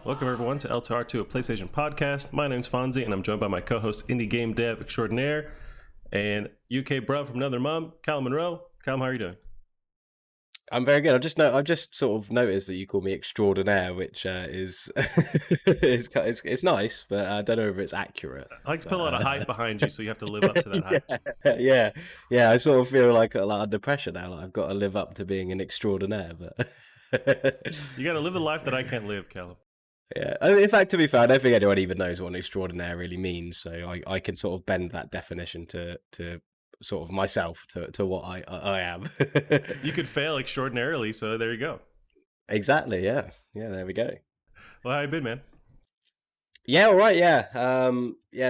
Welcome everyone to L2R2, a PlayStation podcast. My name's Fonzie, and I'm joined by my co-host, indie game dev extraordinaire, and UK bro from another mum, Callum Monroe. Callum, how are you doing? I'm very good. I've just sort of noticed that you call me extraordinaire, which is it's nice, but I don't know if it's accurate. I like to But put a lot of hype behind you, so you have to live up to that hype. yeah, yeah. I sort of feel like a lot under pressure now. Like I've got to live up to being an extraordinaire. But You got to live the life that I can't live, Callum. yeah, in fact, to be fair, I don't think anyone even knows what an extraordinaire really means. So I can sort of bend that definition to sort of myself to what I am. You could fail extraordinarily, so there you go. Exactly. Yeah. Yeah. There we go. Well, how you been, man? Yeah, all right, yeah. Yeah,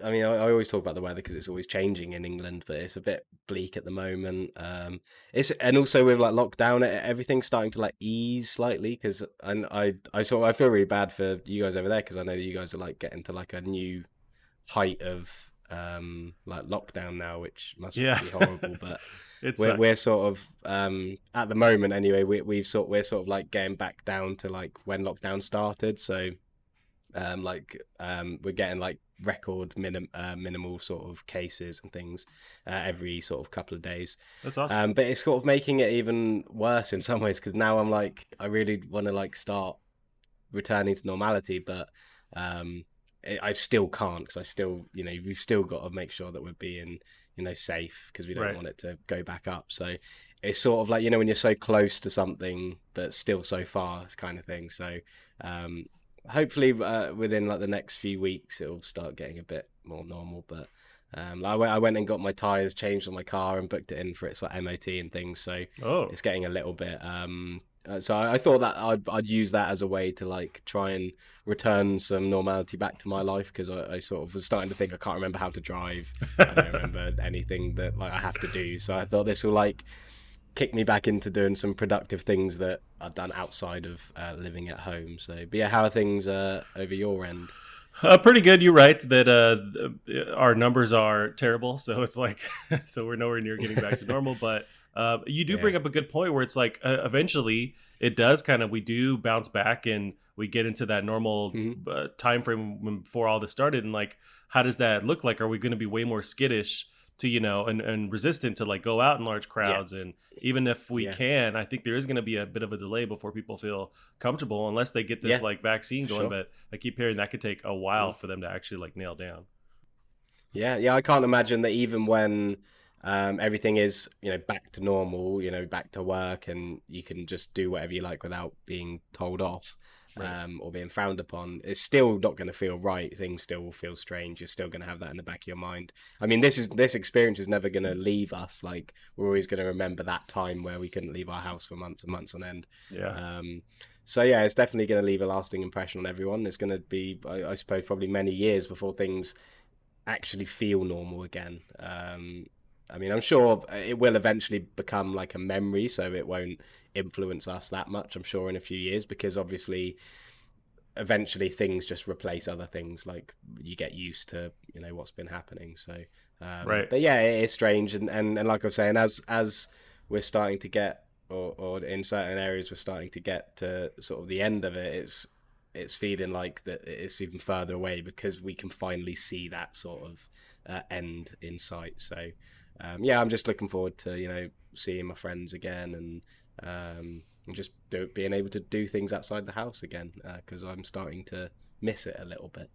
I mean, I always talk about the weather because it's always changing in England, but it's a bit bleak at the moment. And also with like lockdown, everything's starting to like ease slightly because I feel really bad for you guys over there because I know that you guys are like getting to like a new height of like lockdown now, which must Yeah, be horrible. But it we're sucks. sort of at the moment anyway. We're sort of like getting back down to like when lockdown started, so. We're getting like minimal sort of cases and things every sort of couple of days. That's awesome. But it's sort of making it even worse in some ways because now I'm like I really want to like start returning to normality, but I still can't because I still we've still got to make sure that we're being safe because we don't Right. want it to go back up. So it's sort of like when you're so close to something but still so far kind of thing. So um, hopefully within like the next few weeks it'll start getting a bit more normal. But I went and got my tires changed on my car and booked it in for its like MOT and things. So Oh, it's getting a little bit. So I thought that I'd use that as a way to like try and return some normality back to my life because I sort of was starting to think I can't remember how to drive. I don't remember anything that like I have to do. So I thought this will like kick me back into doing some productive things that I've done outside of living at home. So, but yeah, how are things over your end? pretty good. You're right that our numbers are terrible, so it's like so we're nowhere near getting back to normal. But you do Yeah. bring up a good point where it's like eventually it does kind of we do bounce back and we get into that normal Hmm. time frame before all this started. And like, how does that look like? Are we going to be way more skittish to and resistant to like go out in large Yeah. crowds? And even if we Yeah. can, I think there is going to be a bit of a delay before people feel comfortable unless they get this Yeah. like vaccine going. Sure. But I keep hearing that could take a while Mm. for them to actually like nail down. Yeah. Yeah. I can't imagine that even when everything is back to normal, back to work, and you can just do whatever you like without being told off. Right. Or being frowned upon, it's still not going to feel right. Things still will feel strange. You're still going to have that in the back of your mind. I mean, this experience is never going to leave us. Like we're always going to remember that time where we couldn't leave our house for months and months on end. Yeah. So yeah, it's definitely going to leave a lasting impression on everyone. It's going to be, I suppose, probably many years before things actually feel normal again. I mean, I'm sure it will eventually become like a memory, so it won't influence us that much. I'm sure in a few years, because obviously, eventually things just replace other things. Like you get used to what's been happening. So, Right. but yeah, it is strange, and like I was saying, as we're starting to get, or in certain areas we're starting to get to sort of the end of it, it's feeling like that it's even further away because we can finally see that sort of end in sight. So yeah, I'm just looking forward to seeing my friends again and just being able to do things outside the house again because I'm starting to miss it a little bit.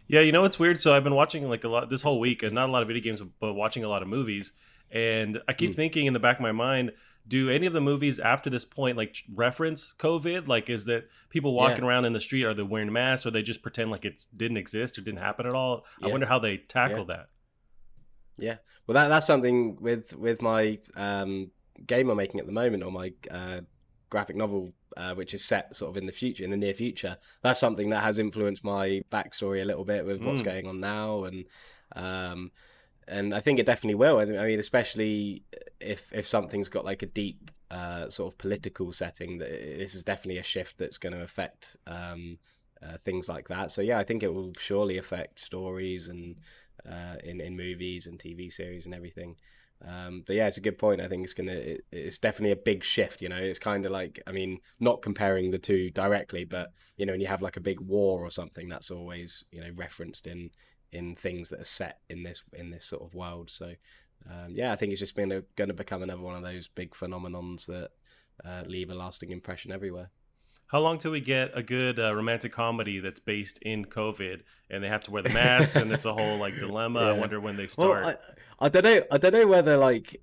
Yeah, it's weird. So I've been watching like a lot this whole week, and not a lot of video games, but watching a lot of movies. And I keep Mm, thinking in the back of my mind, do any of the movies after this point like reference COVID? Like, is that people yeah, walking around in the street? Are they wearing masks, or they just pretend like it didn't exist or didn't happen at all? I yeah, wonder how they yeah, tackle that. yeah. Well, that's something with my game I'm making at the moment, or my graphic novel, which is set sort of in the future, in the near future. That's something that has influenced my backstory a little bit with what's Mm, going on now, um, and I think it definitely will. I mean, especially if something's got like a deep sort of political setting, that this is definitely a shift that's going to affect things like that. So yeah, I think it will surely affect stories and in movies and TV series and everything. But yeah, it's a good point. I think it's definitely a big shift. It's kind of like, I mean, not comparing the two directly, but when you have like a big war or something, that's always referenced in things that are set in this sort of world. So yeah, I think it's just going to become another one of those big phenomenons that leave a lasting impression everywhere. How long till we get a good romantic comedy that's based in COVID, and they have to wear the masks, and it's a whole like dilemma? I Yeah. wonder when they Well, start. I don't know. I don't know whether like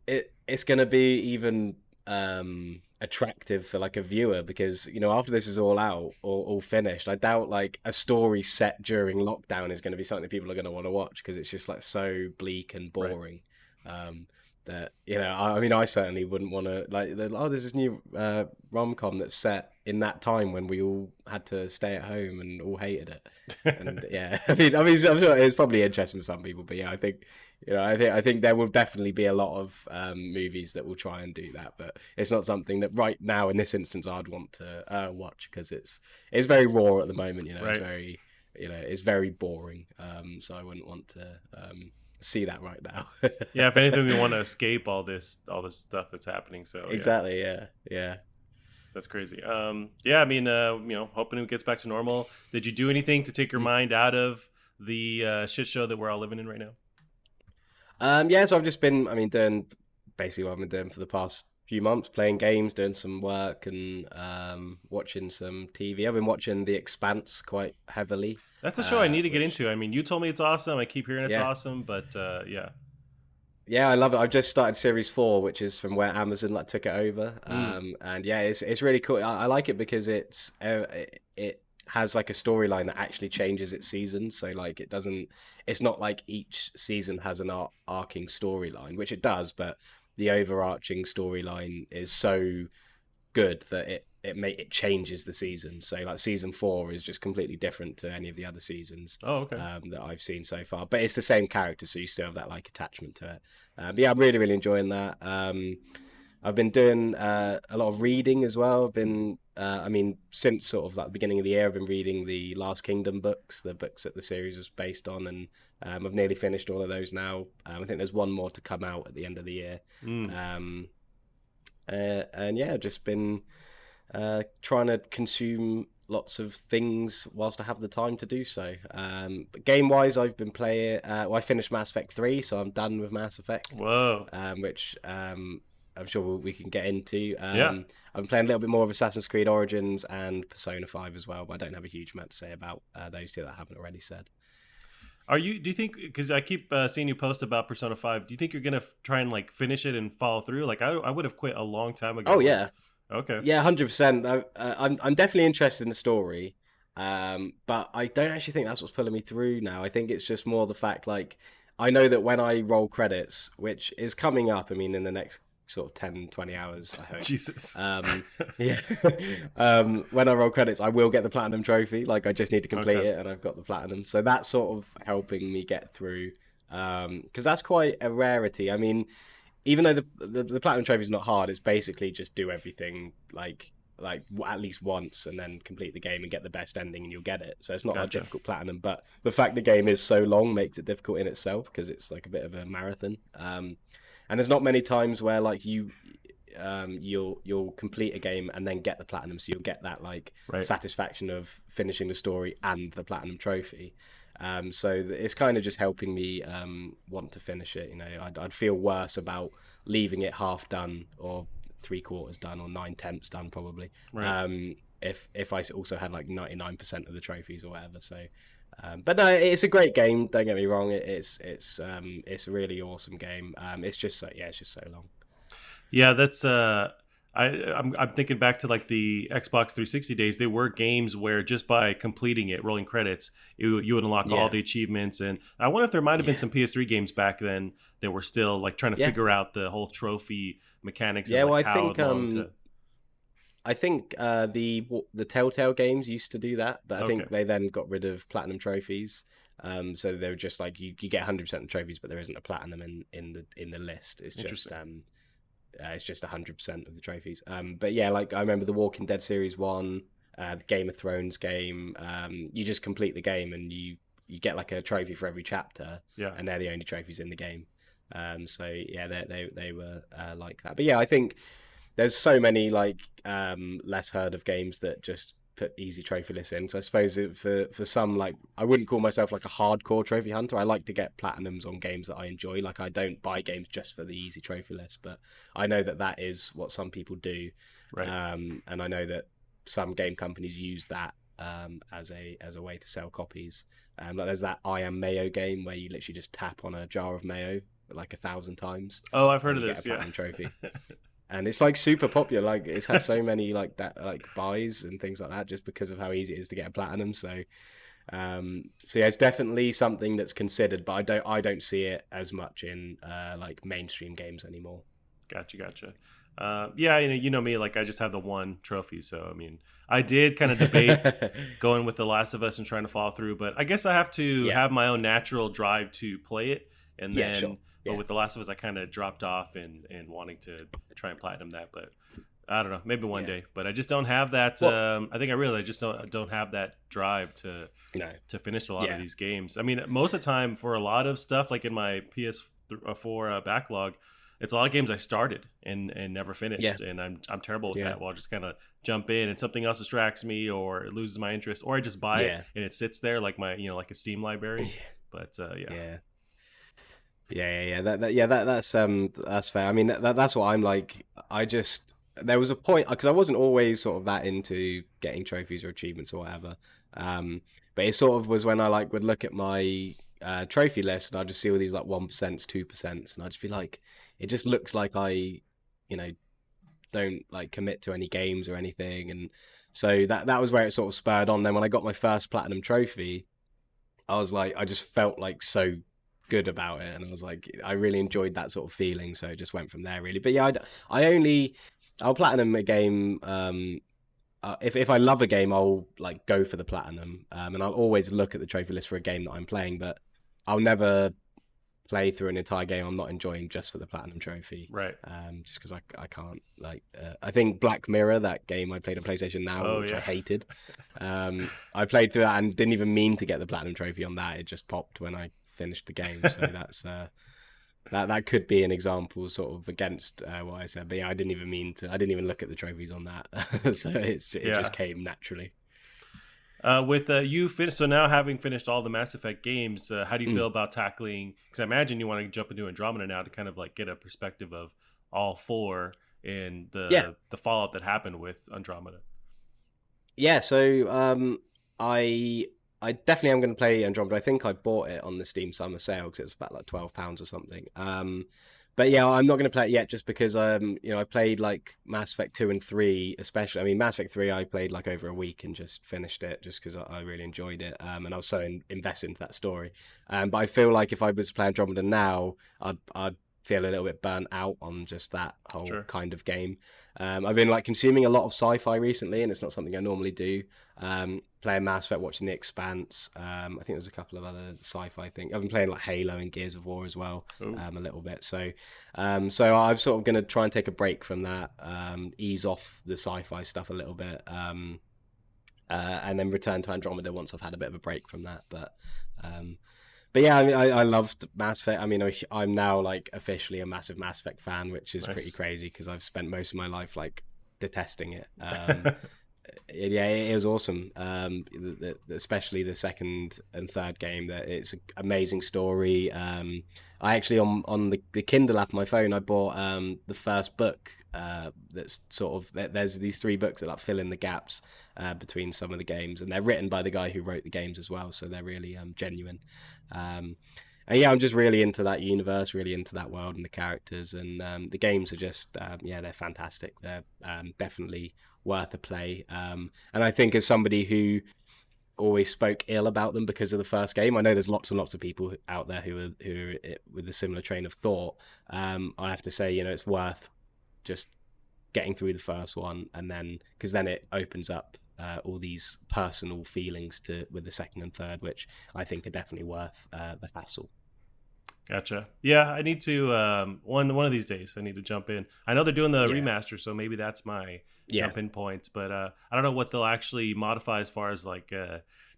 it's gonna be even attractive for like a viewer, because after this is all out or all finished, I doubt like a story set during lockdown is going to be something people are going to want to watch, because it's just like so bleak and Right. boring. That I mean, I certainly wouldn't want to like. There's this new rom-com that's set in that time when we all had to stay at home and all hated it. And yeah, I mean, I'm sure it's probably interesting for some people, but yeah, I think I think there will definitely be a lot of movies that will try and do that, but it's not something that right now in this instance I'd want to watch, because it's very raw at the moment. It's Right. very it's very boring. So I wouldn't want to see that right now. Yeah, if anything, we want to escape all this stuff that's happening. So yeah, Exactly. Yeah. that's crazy. Yeah, I mean, hoping it gets back to normal. Did you do anything to take your mind out of the shit show that we're all living in right now? Yeah. So I've just been, I mean, doing basically what I've been doing for the past few months, playing games, doing some work, and watching some TV. I've been watching The Expanse quite heavily. That's a show I need to get Which into. I mean, you told me it's awesome. I keep hearing it's Yeah. awesome, but yeah. Yeah, I love it. I've just started series 4, which is from where Amazon like took it over. Mm. And yeah, it's really cool. I like it because it has like a storyline that actually changes its seasons. So like it's not like each season has an arcing storyline, which it does, but the overarching storyline is so good that it changes the season. So like season 4 is just completely different to any of the other seasons Oh, okay. that I've seen so far. But it's the same character, so you still have that like attachment to it. But yeah, I'm really really enjoying that. I've been doing a lot of reading as well. I've been, I mean, since sort of like the beginning of the year, I've been reading the Last Kingdom books, the books that the series was based on, and I've nearly finished all of those now. I think there's one more to come out at the end of the year. Mm. And yeah, just been trying to consume lots of things whilst I have the time to do so. But game wise, I've been playing. Well, I finished Mass Effect 3, so I'm done with Mass Effect. Whoa. Which I'm sure we can get into. Yeah. I've been playing a little bit more of Assassin's Creed Origins and Persona 5 as well, but I don't have a huge amount to say about those two that I haven't already said. Do you think, because I keep seeing you post about Persona 5, do you think you're going to try and like finish it and follow through? Like I would have quit a long time ago. Oh yeah. Okay. Yeah, 100%. I'm definitely interested in the story, but I don't actually think that's what's pulling me through now. I think it's just more the fact, like, I know that when I roll credits, which is coming up, I mean, in the next sort of 10, 20 hours, I hope. Jesus. Yeah. When I roll credits, I will get the platinum trophy. Like, I just need to complete Okay. it, and I've got the platinum. So that's sort of helping me get through, because that's quite a rarity. I mean, even though the platinum trophy is not hard, it's basically just do everything like at least once and then complete the game and get the best ending and you'll get it. So it's not a Gotcha. difficult platinum, but the fact the game is so long makes it difficult in itself, because it's like a bit of a marathon. And there's not many times where like you'll complete a game and then get the platinum, so you'll get that like Right. satisfaction of finishing the story and the platinum trophy. So it's kind of just helping me want to finish it. I'd feel worse about leaving it half done or 3/4 done or 9/10 done probably. Right. If I also had like 99% of the trophies or whatever. So, but no, it's a great game. Don't get me wrong. It's a really awesome game. It's just it's just so long. Yeah, that's I'm thinking back to like the Xbox 360 days. There were games where just by completing it, rolling credits, you would unlock all Yeah. the achievements. And I wonder if there might have been Yeah. some PS3 games back then that were still like trying to Yeah. figure out the whole trophy mechanics. Yeah, And, well, like, I how think long to... I think the Telltale games used to do that, but I think Okay. they then got rid of platinum trophies. So they were just like you get 100% of trophies, but there isn't a platinum in the list. It's just Interesting. it's just 100% of the trophies. But yeah, like I remember the Walking Dead series 1, the Game of Thrones game. You just complete the game and you get like a trophy for every chapter, Yeah. and they're the only trophies in the game. So yeah, they were like that. But yeah, I think there's so many like less heard of games that just put easy trophy lists in. So I suppose for some, like, I wouldn't call myself like a hardcore trophy hunter. I like to get platinums on games that I enjoy. Like, I don't buy games just for the easy trophy list, but I know that is what some people do. Right. And I know that some game companies use that as a way to sell copies. Like, there's that I Am Mayo game where you literally just tap on a jar of mayo like 1,000 times. Oh, I've heard and of you this. get a platinum Yeah. trophy. And it's like super popular. Like, it's had so many like that, like buys and things like that, just because of how easy it is to get a platinum. So yeah, it's definitely something that's considered, but I don't see it as much in like mainstream games anymore. Gotcha. Yeah, you know me, like I just have the one trophy. So I mean, I did kind of debate going with The Last of Us and trying to follow through, but I guess I have to Yeah. have my own natural drive to play it, and Yeah, then. sure. But Yeah. with The Last of Us, I kind of dropped off and wanting to try and platinum that. But I don't know, maybe one Yeah. day. But I just don't have that. Well, I think I really just don't have that drive no. to finish a lot of Yeah. these games. I mean, most of the time for a lot of stuff, like in my PS4 backlog, it's a lot of games I started and never finished, and I'm terrible with Yeah. that. Well, I'll just kind of jump in and something else distracts me, or it loses my interest, or I just buy it Yeah. and it sits there like my like a Steam library. But Yeah. That's fair. I mean, that's what I'm like. There was a point because I wasn't always sort of that into getting trophies or achievements or whatever. But it sort of was when I like would look at my trophy list and I'd just see all these like 1%, 2%, and I'd just be like, it just looks like you know, don't like commit to any games or anything. And so that was where it sort of spurred on. Then when I got my first platinum trophy, I was like, I just felt like so good about it, and I was like, I really enjoyed that sort of feeling. So it just went from there, really. But yeah, I'll platinum a game. If I love a game, I'll like go for the platinum, and I'll always look at the trophy list for a game that I'm playing. But I'll never play through an entire game I'm not enjoying just for the platinum trophy. right. Just because I can't like. I think Black Mirror, that game I played on PlayStation Now, Oh, which yeah. I hated. I played through that and didn't even mean to get the platinum trophy on that. It just popped when I finished the game. So that's that could be an example sort of against what I said. But yeah, I didn't even mean to. I didn't even look at the trophies on that. So it Yeah. just came naturally. With so now having finished all the Mass Effect games, how do you feel about tackling? Because I imagine you want to jump into Andromeda now to kind of like get a perspective of all four and the fallout that happened with Andromeda. Yeah, so I definitely am going to play Andromeda. I think I bought it on the Steam Summer Sale because it was about like £12 or something. But yeah, I'm not going to play it yet just because I played like Mass Effect 2 and 3 especially. I mean, Mass Effect 3 I played like over a week and just finished it just because I really enjoyed it, and I was so invested into that story. But I feel like if I was to play Andromeda now, I'd feel a little bit burnt out on just that whole Sure. kind of game. I've been like consuming a lot of sci-fi recently, and it's not something I normally do. Playing Mass Effect, watching The Expanse. I think there's a couple of other sci-fi things. I've been playing like Halo and Gears of War as well, a little bit. So I'm sort of going to try and take a break from that, ease off the sci-fi stuff a little bit, and then return to Andromeda once I've had a bit of a break from that. But yeah, I mean, I loved Mass Effect. I mean, I'm now like officially a massive Mass Effect fan, which is pretty crazy because I've spent most of my life like detesting it. Yeah, it was awesome. Especially the second and third game. That it's an amazing story. I actually on the Kindle app on my phone, I bought the first book. That's sort of there's these 3 books that like fill in the gaps between some of the games, and they're written by the guy who wrote the games as well, so they're really genuine. And yeah, I'm just really into that universe, really into that world and the characters, and the games are just they're fantastic. They're definitely worth a play. And I think as somebody who always spoke ill about them because of the first game, I know there's lots and lots of people out there who are with a similar train of thought. I have to say, it's worth just getting through the first one, and then because then it opens up all these personal feelings with the second and third, which I think are definitely worth the hassle. Gotcha. Yeah, I need to one of these days I need to jump in. I know they're doing the remaster, so maybe that's my jump in point. But I don't know what they'll actually modify as far as like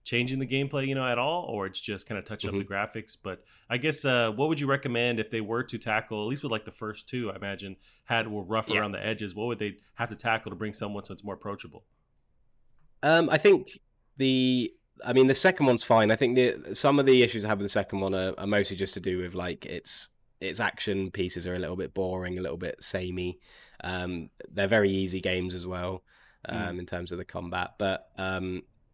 changing the gameplay, at all, or it's just kind of touching up the graphics. But I guess what would you recommend if they were to tackle, at least with like the first two, I imagine were rough Yeah. around the edges? What would they have to tackle to bring someone so it's more approachable? I think the second one's fine. I think some of the issues I have with the second one are mostly just to do with like its action pieces are a little bit boring, a little bit samey. They're very easy games as well, in terms of the combat. But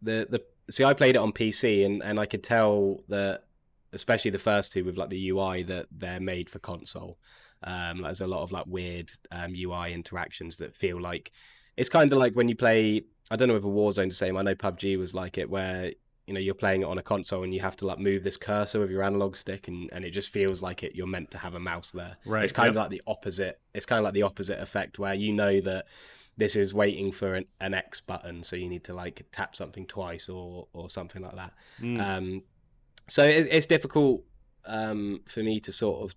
the see, I played it on PC, and I could tell that, especially the first two with like the UI, that they're made for console. There's a lot of like weird UI interactions that feel like it's kind of like when you play. I don't know if a Warzone's the same. I know PUBG was like it, where you're playing it on a console and you have to like move this cursor with your analog stick, and it just feels like you're meant to have a mouse there. Right. It's kind of like the opposite. It's kind of like the opposite effect, where that this is waiting for an X button, so you need to like tap something twice or something like that. So it's difficult for me to sort of.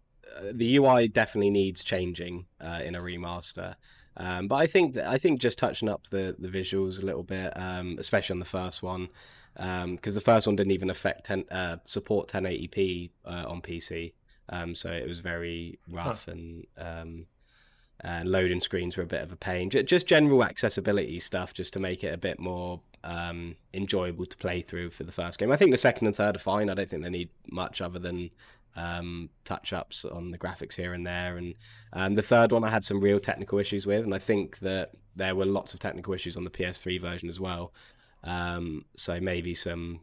The UI definitely needs changing in a remaster. But I think just touching up the visuals a little bit, especially on the first one, because the first one didn't even support 1080p on PC, so it was very rough, and loading screens were a bit of a pain. Just general accessibility stuff, just to make it a bit more enjoyable to play through for the first game. I think the second and third are fine. I don't think they need much other than touch-ups on the graphics here and there, and the third one I had some real technical issues with, and I think that there were lots of technical issues on the PS3 version as well, so maybe some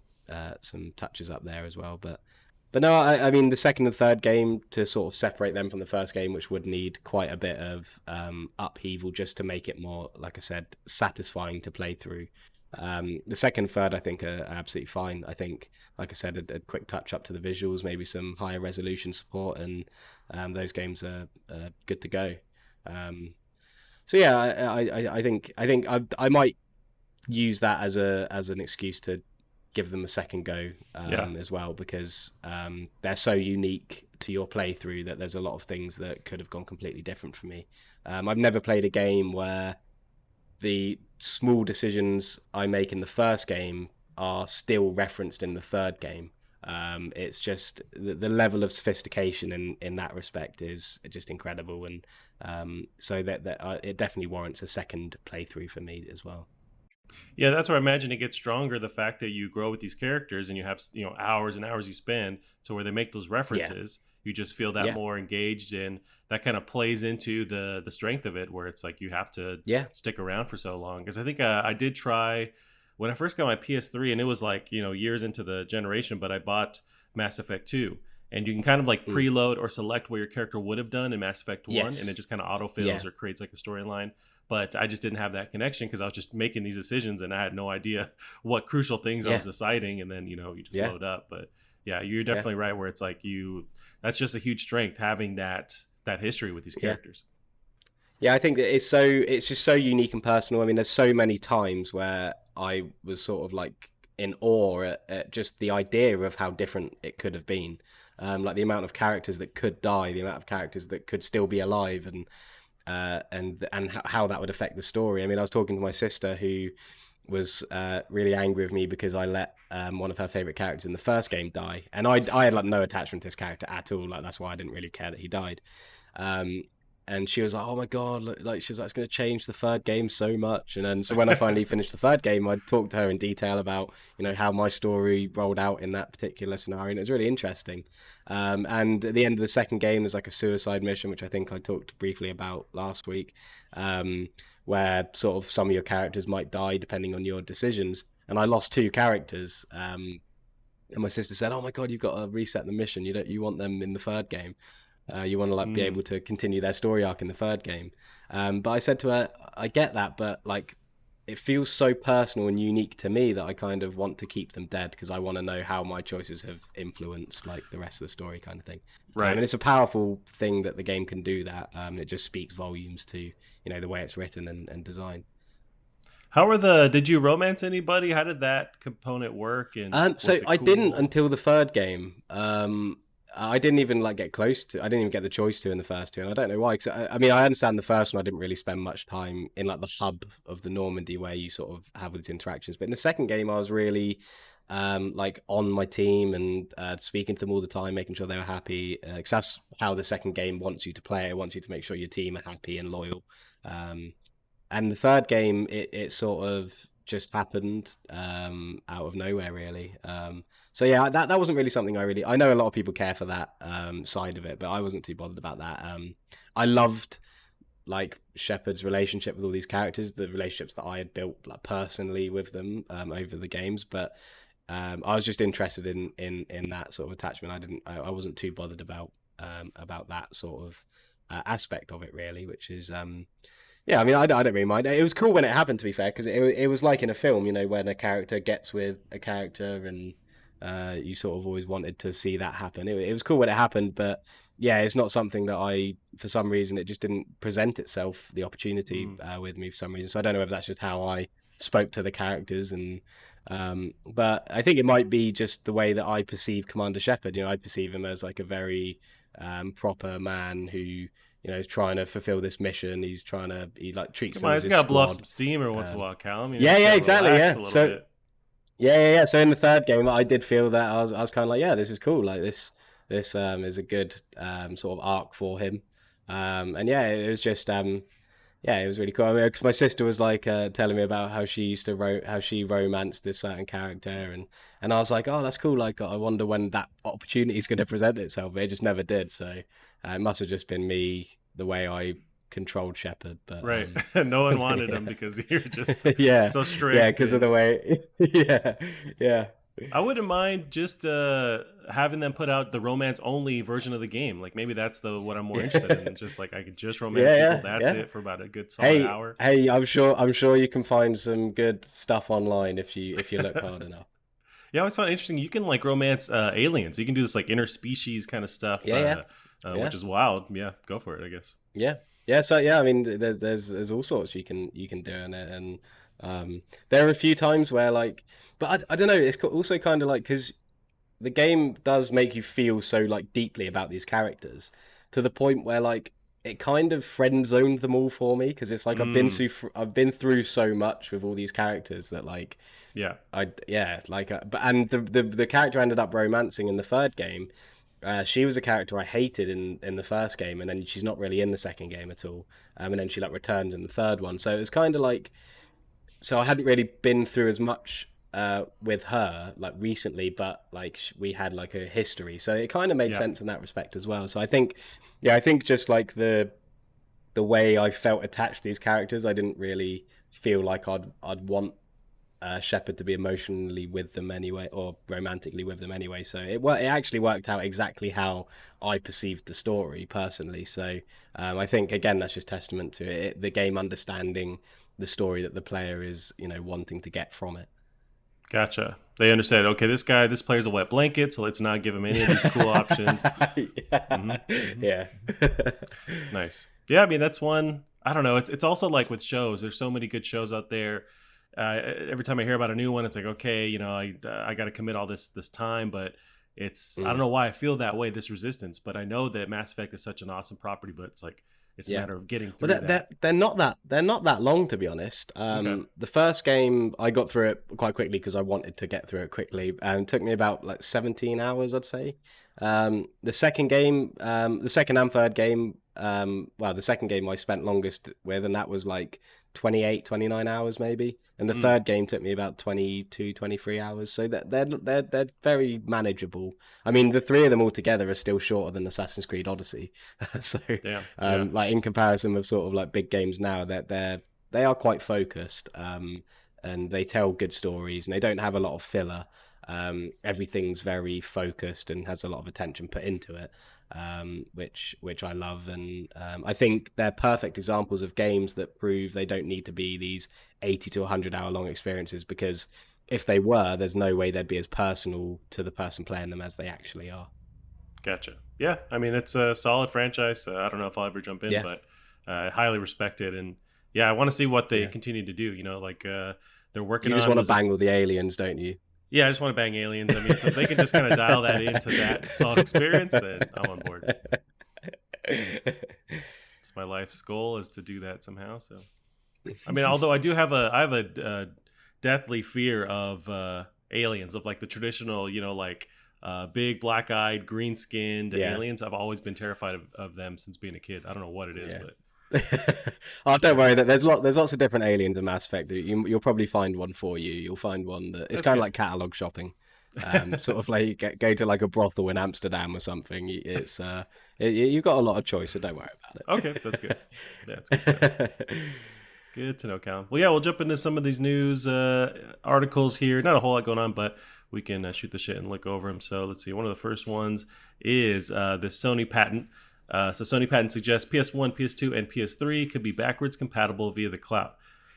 touches up there as well, but no, I mean the second and third game, to sort of separate them from the first game, which would need quite a bit of upheaval just to make it more, like I said, satisfying to play through. The second and third, I think, are absolutely fine. I think, like I said, a quick touch up to the visuals, maybe some higher resolution support, and those games are good to go. So yeah, I think I might use that as an excuse to give them a second go as well, because they're so unique to your playthrough that there's a lot of things that could have gone completely different for me. I've never played a game where the small decisions I make in the first game are still referenced in the third game. It's just the level of sophistication in that respect is just incredible, and so that it definitely warrants a second playthrough for me as well. Yeah, that's where I imagine it gets stronger. The fact that you grow with these characters and you have hours and hours you spend, to where they make those references, you just feel that more engaged, and that kind of plays into the strength of it, where it's like you have to stick around for so long. Because I think I did try when I first got my PS3, and it was like years into the generation, but I bought Mass Effect 2. And you can kind of like preload or select what your character would have done in Mass Effect 1, and it just kind of autofills or creates like a storyline. But I just didn't have that connection, because I was just making these decisions and I had no idea what crucial things I was deciding. And then, you just load up. But yeah, you're definitely right, where it's like that's just a huge strength, having that history with these characters. Yeah, I think that it's just so unique and personal. I mean, there's so many times where I was sort of like in awe at just the idea of how different it could have been. Like the amount of characters that could die, the amount of characters that could still be alive, and how that would affect the story. I mean, I was talking to my sister, who was really angry with me because I let one of her favorite characters in the first game die, and I had like no attachment to this character at all. Like, that's why I didn't really care that he died. And she was like, "Oh my god!" Like, she was like, "It's going to change the third game so much." And then, so when I finally finished the third game, I talked to her in detail about how my story rolled out in that particular scenario, and it was really interesting. And at the end of the second game, there's like a suicide mission, which I think I talked briefly about last week, where sort of some of your characters might die depending on your decisions. And I lost two characters. And my sister said, "Oh my god, you've got to reset the mission. You want them in the third game. You want to like be able to continue their story arc in the third game." But I said to her, "I get that, but like, it feels so personal and unique to me that I kind of want to keep them dead, because I want to know how my choices have influenced like the rest of the story," kind of thing. Right. And it's a powerful thing that the game can do that. It just speaks volumes to the way it's written and designed. Did you romance anybody? How did that component work? And so I didn't until the third game. I didn't even like get close to. I didn't even get the choice to in the first two, and I don't know why. Cause I mean, I understand the first one. I didn't really spend much time in like the hub of the Normandy where you sort of have these interactions. But in the second game, I was really like on my team and speaking to them all the time, making sure they were happy. Because that's how the second game wants you to play. It wants you to make sure your team are happy and loyal. And the third game, it sort of just happened out of nowhere, really. So yeah, that wasn't really something I know a lot of people care for that side of it, but I wasn't too bothered about that. I loved like Shepard's relationship with all these characters, the relationships that I had built like personally with them over the games, but I was just interested in that sort of attachment. I wasn't too bothered about that sort of aspect of it, really, which is yeah, I mean, I don't really mind. It was cool when it happened, to be fair, because it was like in a film, you know, when a character gets with a character, and you sort of always wanted to see that happen. It was cool when it happened, but yeah, it's not something that for some reason, it just didn't present itself, the opportunity with me for some reason. So I don't know if that's just how I spoke to the characters, and but I think it might be just the way that I perceive Commander Shepard. You know, I perceive him as like a very proper man who, you know, is trying to fulfill this mission. He like treats Come them on, as he's his got to blow off squad. some steam every once in a while, Callum. You know, Yeah, he's yeah, got to exactly. relax Yeah. a little So bit. yeah. So in the third game, I did feel that I was kind of like, yeah, this is cool. Like this is a good sort of arc for him. And yeah, it was just yeah, it was really cool. I mean, because my sister was like telling me about how she used to how she romanced this certain character, and I was like, oh, that's cool. Like, I wonder when that opportunity is going to present itself. But it just never did. So it must have just been me, the way I controlled Shepard. But Right. No one but wanted him because you're just yeah, so yeah, strict. because of And the way, yeah, yeah. I wouldn't mind just having them put out the romance only version of the game. Like maybe that's what I'm more interested in. Just like I could just romance Yeah, people. yeah, That's yeah. it for about a good solid Hey, hour. hey, I'm sure you can find some good stuff online if you look hard enough. Yeah, I always found it interesting. You can like romance aliens. You can do this like interspecies kind of stuff, Yeah, yeah, yeah. which is wild. Yeah, go for it, I guess. Yeah, yeah. So yeah, I mean, there's all sorts you can do in it, and there are a few times where like, but I don't know. It's also kind of like because the game does make you feel so like deeply about these characters to the point where like it kind of friend zoned them all for me because it's like Mm, I've been through so much with all these characters that like yeah. yeah like but and the character I ended up romancing in the third game. She was a character I hated in the first game, and then she's not really in the second game at all. And then she like returns in the third one. So it was kind of like, so I hadn't really been through as much with her like recently, but like we had like a history, so it kind of made Yeah. sense in that respect as well. So I think, yeah, I think just like the way I felt attached to these characters, I didn't really feel like I'd want Shepard to be emotionally with them anyway, or romantically with them anyway. So it actually worked out exactly how I perceived the story personally. So I think again that's just testament to the game understanding the story that the player is, you know, wanting to get from it. Gotcha. They understand. Okay, this player's a wet blanket, so let's not give him any of these cool options. Hmm. Yeah. Hmm. Yeah. Nice. Yeah, I mean that's one. I don't know. It's also like with shows. There's so many good shows out there. Every time I hear about a new one, it's like, okay, you know, I got to commit all this time, but I don't Mm. know why I feel that way, this resistance, but I know that Mass Effect is such an awesome property, but it's like it's a Yeah. matter of getting Well, through that. they're not that long, to be honest. Okay. The first game I got through it quite quickly because I wanted to get through it quickly, and it took me about like 17 hours, I'd say. The second game, the second and third game, well, the second game I spent longest with, and that was like 28, 29 hours maybe. And the Mm, third game took me about 22, 23 hours. So they're very manageable. I mean, the three of them all together are still shorter than Assassin's Creed Odyssey. So, damn. Yeah. like in comparison with sort of like big games now, they are quite focused, and they tell good stories, and they don't have a lot of filler. Everything's very focused and has a lot of attention put into it, which I love, and I think they're perfect examples of games that prove they don't need to be these 80 to 100 hour long experiences, because if they were, there's no way they'd be as personal to the person playing them as they actually are. Gotcha. Yeah. I mean, it's a solid franchise. I don't know if I'll ever jump in, Yeah, but I highly respect it. And yeah, I want to see what they yeah. continue to do. You know, like they're working You just on, want to was it? bang all the aliens, don't you? Yeah, I just want to bang aliens. I mean, so if they can just kind of dial that into that solid experience, then I'm on board. It's my life's goal is to do that somehow. So, I mean, although I have a deathly fear of aliens, of like the traditional, like big black-eyed, green-skinned Yeah. aliens. I've always been terrified of them since being a kid. I don't know what it is, Yeah. but Oh, don't worry. That there's lots of different aliens in Mass Effect. You'll probably find one for you. You'll find one that it's that's kind of good. like catalog shopping. Sort of like go to like a brothel in Amsterdam or something. You've got a lot of choice, so don't worry Okay, that's good. about Yeah, it's good to know. it. Good to know, Callum. Well, yeah, we'll jump into some of these news articles here. Not a whole lot going on, but we can shoot the shit and look over them. So let's see. One of the first ones is the Sony patent. So Sony patent suggests PS1, PS2, and PS3 could be backwards compatible via the cloud.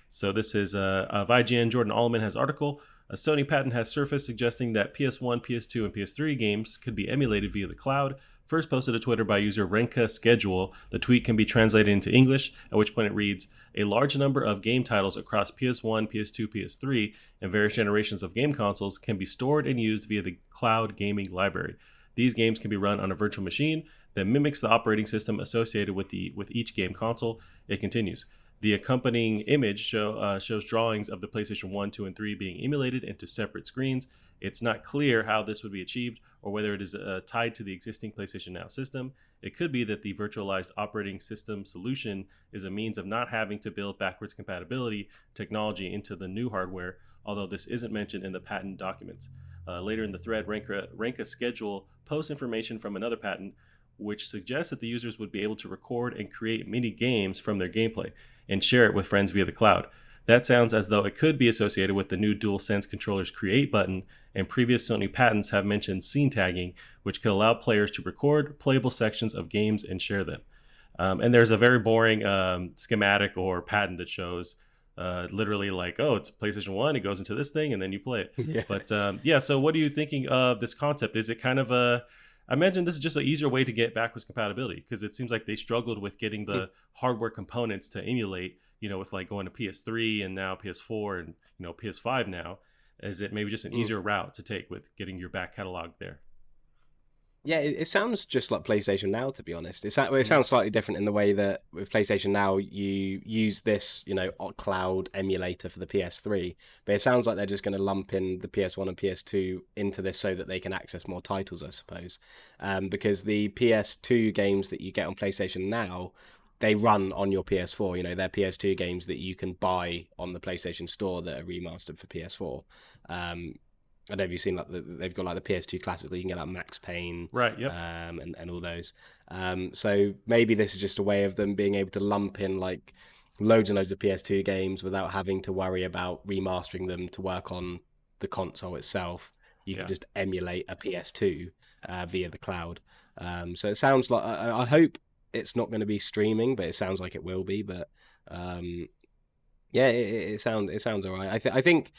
So this is of IGN. Jordan Allman has article. A Sony patent has surfaced suggesting that PS1, PS2, and PS3 games could be emulated via the cloud. First posted to Twitter by user Renka Schedule. The tweet can be translated into English, at which point it reads, a large number of game titles across PS1, PS2, PS3, and various generations of game consoles can be stored and used via the cloud gaming library. These games can be run on a virtual machine that mimics the operating system associated with each game console. It continues. The accompanying image shows drawings of the PlayStation 1, 2, and 3 being emulated into separate screens. It's not clear how this would be achieved or whether it is tied to the existing PlayStation Now system. It could be that the virtualized operating system solution is a means of not having to build backwards compatibility technology into the new hardware, although this isn't mentioned in the patent documents. Later in the thread, Renka Schedule posts information from another patent which suggests that the users would be able to record and create mini games from their gameplay and share it with friends via the cloud. That sounds as though it could be associated with the new DualSense controller's Create button, and previous Sony patents have mentioned scene tagging, which could allow players to record playable sections of games and share them. And there's a very boring schematic or patent that shows literally like, oh, it's PlayStation 1, it goes into this thing, and then you play it. Yeah. But yeah, so what are you thinking of this concept? Is it kind of I imagine this is just an easier way to get backwards compatibility because it seems like they struggled with getting the hardware components to emulate, with like going to PS3 and now PS4 and, PS5 now. Is it maybe just an easier route to take with getting your back catalog there? Yeah, it sounds just like PlayStation Now, to be honest. It sounds slightly different in the way that with PlayStation Now, you use this, cloud emulator for the PS3, but it sounds like they're just going to lump in the PS1 and PS2 into this so that they can access more titles, I suppose. Because the PS2 games that you get on PlayStation Now, they run on your PS4. They're PS2 games that you can buy on the PlayStation Store that are remastered for PS4. I don't know if you've seen they've got like the PS2 Classic that you can get like Max Payne, right? Yep. and all those. So maybe this is just a way of them being able to lump in like loads and loads of PS2 games without having to worry about remastering them to work on the console itself. You can just emulate a PS2 via the cloud. So it sounds like I hope it's not going to be streaming, but it sounds like it will be. But yeah, it sounds alright. I think.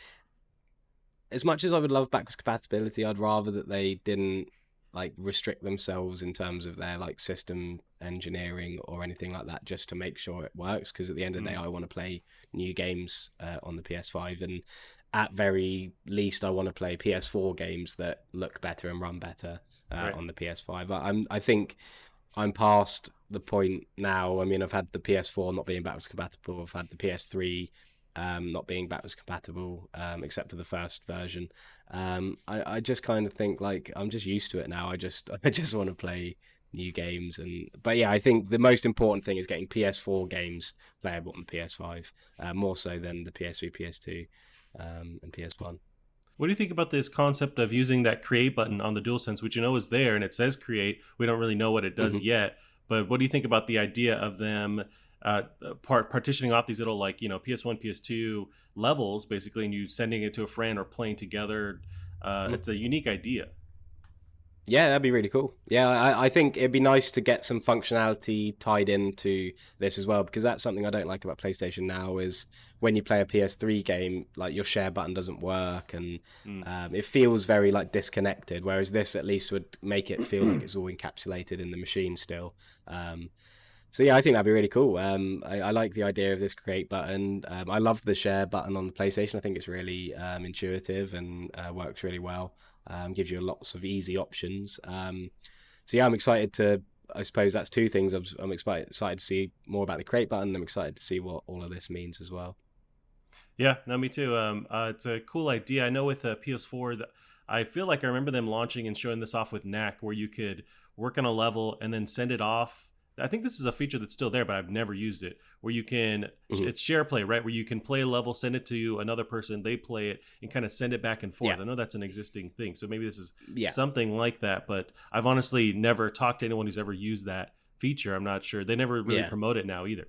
As much as I would love backwards compatibility, I'd rather that they didn't like restrict themselves in terms of their like system engineering or anything like that, just to make sure it works. Because at the end of the day, I want to play new games on the PS5, and at very least, I want to play PS4 games that look better and run better on the PS5. I think I'm past the point now. I mean, I've had the PS4 not being backwards compatible. I've had the PS3 not being backwards compatible, except for the first version. I just kind of think like I'm just used to it now. I just want to play new games, but yeah, I think the most important thing is getting PS4 games playable on PS5, more so than the PS3, PS2, and PS1. What do you think about this concept of using that create button on the DualSense, which is there and it says create? We don't really know what it does yet, but what do you think about the idea of them partitioning off these little like PS1, PS2 levels basically, and you sending it to a friend or playing together? It's a unique idea. Yeah, that'd be really cool. Yeah, I think it'd be nice to get some functionality tied into this as well, because that's something I don't like about PlayStation Now is when you play a PS3 game, like your share button doesn't work, and it feels very like disconnected, whereas this at least would make it feel like it's all encapsulated in the machine still. So yeah, I think that'd be really cool. I like the idea of this create button. I love the share button on the PlayStation. I think it's really intuitive and works really well. Gives you lots of easy options. So yeah, I'm excited to. I suppose that's two things. I'm excited to see more about the create button. I'm excited to see what all of this means as well. Yeah, no, me too. It's a cool idea. I know with PS4, I feel like I remember them launching and showing this off with Knack, where you could work on a level and then send it off. I think this is a feature that's still there, but I've never used it. Where you can, Mhm. it's share play, right? Where you can play a level, send it to another person, they play it, and kind of send it back and Yeah, forth. I know that's an existing thing, so maybe this is yeah, something like that. But I've honestly never talked to anyone who's ever used that feature. I'm not sure. They never really yeah, promote it now either.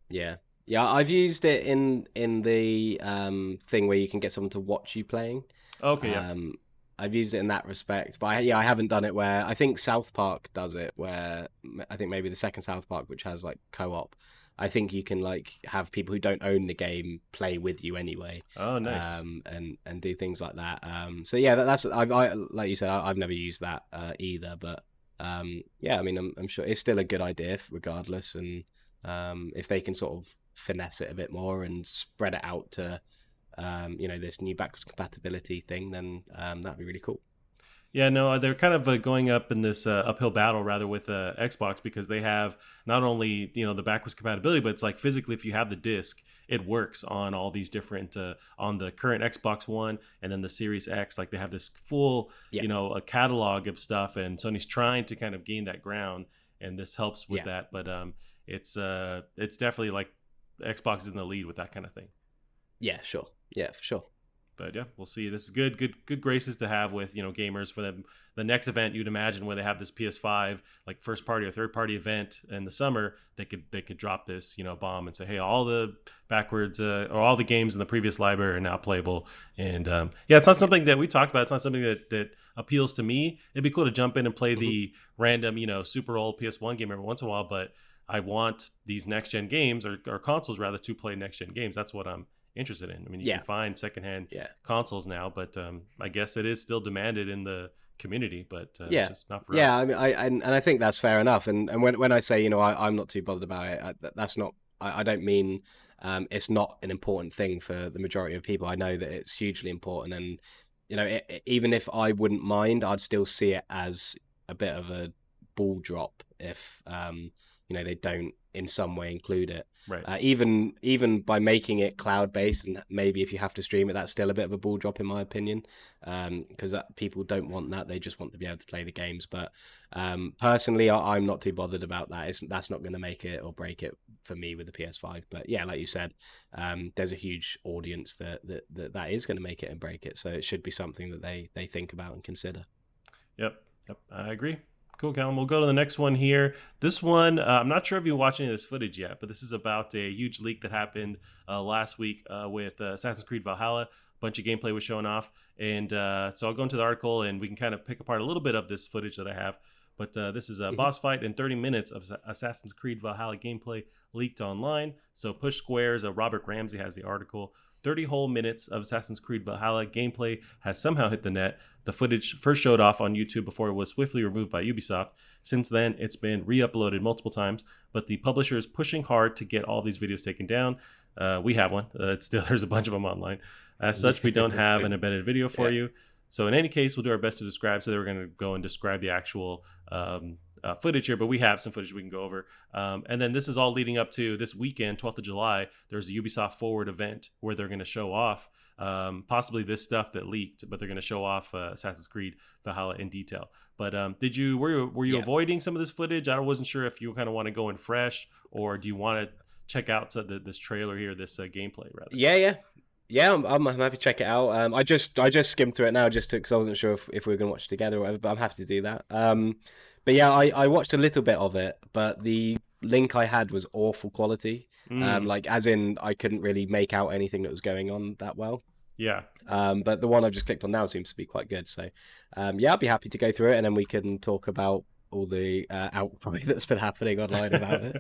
yeah, yeah. I've used it in the thing where you can get someone to watch you playing. Okay, yeah. Um, I've used it in that respect, but yeah, I haven't done it where I think South Park does it. Where I think maybe the second South Park, which has like co-op, I think you can like have people who don't own the game play with you anyway, Oh, nice. and do things like that. So yeah, that's I like you said, I've never used that either, but yeah, I mean, I'm sure it's still a good idea regardless, and if they can sort of finesse it a bit more and spread it out to this new backwards compatibility thing, then that'd be really cool. Yeah, no, they're kind of going up in this uphill battle rather with Xbox because they have not only the backwards compatibility, but it's like physically if you have the disc, it works on all these different on the current Xbox One and then the Series X. Like they have this full Yeah, a catalog of stuff, and Sony's trying to kind of gain that ground, and this helps with yeah, that. But it's definitely like Xbox is in the lead with that kind of thing. yeah, sure, yeah, for sure. But yeah, we'll see. This is good graces to have with gamers for them. The next event you'd imagine where they have this PS5 like first party or third party event in the summer, they could drop this bomb and say, hey, all the backwards or all the games in the previous library are now playable. And yeah, it's not Yeah, something that we talked about. It's not something that appeals to me. It'd be cool to jump in and play hmm, the random super old PS1 game every once in a while, but I want these next gen games or consoles rather to play next gen games. That's what I'm interested in. I mean, you can yeah, find secondhand yeah, consoles now, but I guess it is still demanded in the community, but yeah. just not for Yeah, us. I mean, and I think that's fair enough. And when I say I'm not too bothered about it, that's not. I don't mean it's not an important thing for the majority of people. I know that it's hugely important, and even if I wouldn't mind, I'd still see it as a bit of a ball drop if they don't in some way include it. Right. Even by making it cloud based, and maybe if you have to stream it, that's still a bit of a ball drop in my opinion, because people don't want that; they just want to be able to play the games. But personally, I'm not too bothered about that. That's not going to make it or break it for me with the PS5. But yeah, like you said, there's a huge audience that is going to make it and break it. So it should be something that they think about and consider. Yep. Yep. I agree. Cool, Callum. We'll go to the next one here. This one, I'm not sure if you watched any of this footage yet, but this is about a huge leak that happened last week with Assassin's Creed Valhalla. A bunch of gameplay was showing off. And so I'll go into the article and we can kind of pick apart a little bit of this footage that I have. But this is a Hmm. boss fight in 30 minutes of Assassin's Creed Valhalla gameplay leaked online. So Push Squares, Robert Ramsey has the article. 30 whole minutes of Assassin's Creed Valhalla gameplay has somehow hit the net. The footage first showed off on YouTube before it was swiftly removed by Ubisoft. Since then, it's been re-uploaded multiple times, but the publisher is pushing hard to get all these videos taken down. We have one. It's still there's a bunch of them online. As such, we don't have an embedded video for Yeah. you. So in any case, we'll do our best to describe. So they were going to go and describe the actual footage here, but we have some footage we can go over. And then this is all leading up to this weekend, 12th of July. There's a Ubisoft Forward event where they're going to show off possibly this stuff that leaked, but they're going to show off Assassin's Creed Valhalla in detail. But were you Yeah. avoiding some of this footage? I wasn't sure if you kind of want to go in fresh, or do you want to check out this trailer here, this gameplay rather? Yeah, yeah, yeah. I'm happy to check it out. I just skimmed through it now just because I wasn't sure if we were gonna watch it together or whatever. But I'm happy to do that. But yeah, I watched a little bit of it, but the link I had was awful quality. Mm, Like as in I couldn't really make out anything that was going on that well. yeah. But the one I've just clicked on now seems to be quite good. So yeah, I'll be happy to go through it, and then we can talk about all the outcry that's been happening online about it.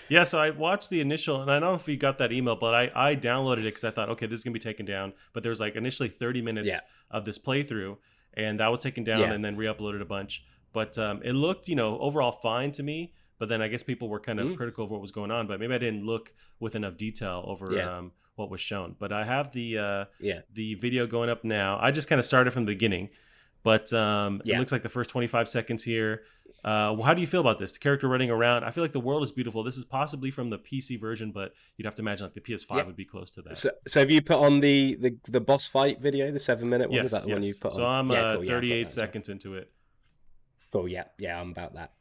Yeah, so I watched the initial, and I don't know if you got that email, but I downloaded it because I thought, okay, this is gonna be taken down. But there was like initially 30 minutes Yeah, of this playthrough, and that was taken down, yeah. and then re-uploaded a bunch. But it looked, overall fine to me. But then I guess people were kind of Mm, critical of what was going on. But maybe I didn't look with enough detail over yeah, what was shown. But I have yeah, the video going up now. I just kind of started from the beginning, but it yeah. looks like the first 25 seconds here. How do you feel about this? The character running around. I feel like the world is beautiful. This is possibly from the PC version, but you'd have to imagine like the Yeah. PS5 would be close to that. So have you put on the boss fight video, the 7 minute one? Is that Yes, the one you yes. put So on? I'm Yeah, cool. Yeah, I've got 38 that as well. seconds into it. Cool. Yeah, yeah, I'm about that.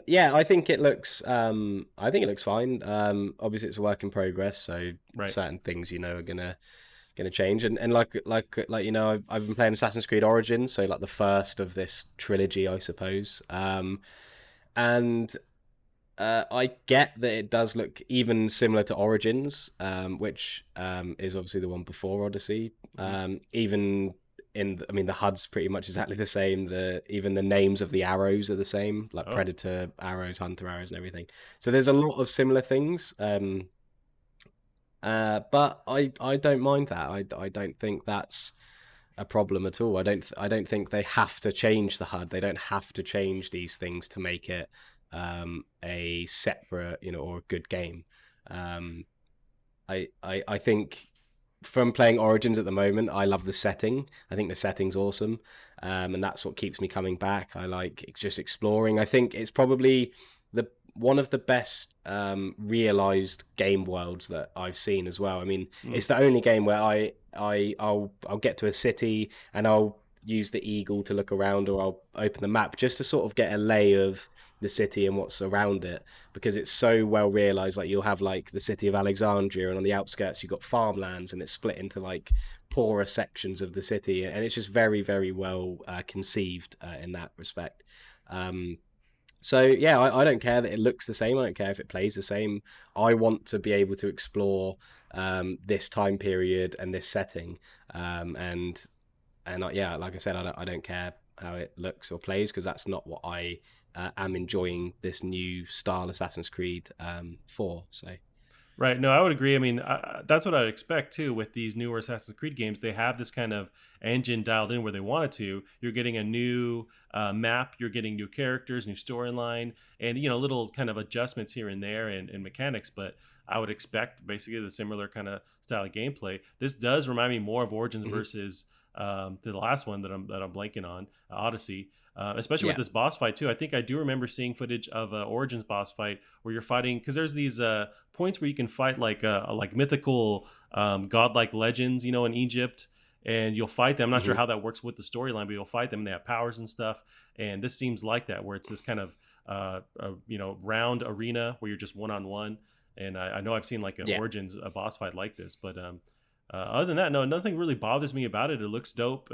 Yeah, I think it looks. I think it looks fine. Obviously, it's a work in progress, so Right. certain things are gonna change. And like I've been playing Assassin's Creed Origins, so like the first of this trilogy, I suppose. And I get that it does look even similar to Origins, which is obviously the one before Odyssey. Mm-hmm. Even I mean, the HUD's pretty much exactly the same. Even the names of the arrows are the same, like Oh, Predator arrows, Hunter arrows, and everything. So there's a lot of similar things. But I don't mind that. I don't think that's a problem at all. I don't think they have to change the HUD. They don't have to change these things to make it a separate, or a good game. Um, I think from playing Origins at the moment, I love the setting. I think the setting's awesome, and that's what keeps me coming back. I like just exploring. I think it's probably the one of the best realized game worlds that I've seen as well. I mean, mm. it's the only game where I'll get to a city and I'll use the eagle to look around, or I'll open the map just to sort of get a lay of the city and what's around it, because it's so well realized. Like, you'll have like the city of Alexandria, and on the outskirts you've got farmlands, and it's split into like poorer sections of the city, and it's just very, very well conceived in that respect. So yeah, I don't care that it looks the same. I don't care if it plays the same. I want to be able to explore this time period and this setting, yeah, like I said, I don't care how it looks or plays, because that's not what I am enjoying this new style Assassin's Creed for. So Right. No, I would agree. I mean, that's what I'd expect too with these newer Assassin's Creed games. They have this kind of engine dialed in where they want it to. You're getting a new map, you're getting new characters, new storyline, and little kind of adjustments here and there and mechanics. But I would expect basically the similar kind of style of gameplay. This does remind me more of Origins mhm. versus the last one that I'm blanking on, Odyssey. Especially with Yeah. this boss fight too. I think I do remember seeing footage of Origins boss fight where you're fighting, because there's these points where you can fight like mythical godlike legends, in Egypt, and you'll fight them. I'm not sure Hmm. how that works with the storyline, but you'll fight them and they have powers and stuff. And this seems like that, where it's this kind of round arena where you're just one on one. And I know I've seen like an Yeah. Origins a boss fight like this, but other than that, no, nothing really bothers me about it. It looks dope.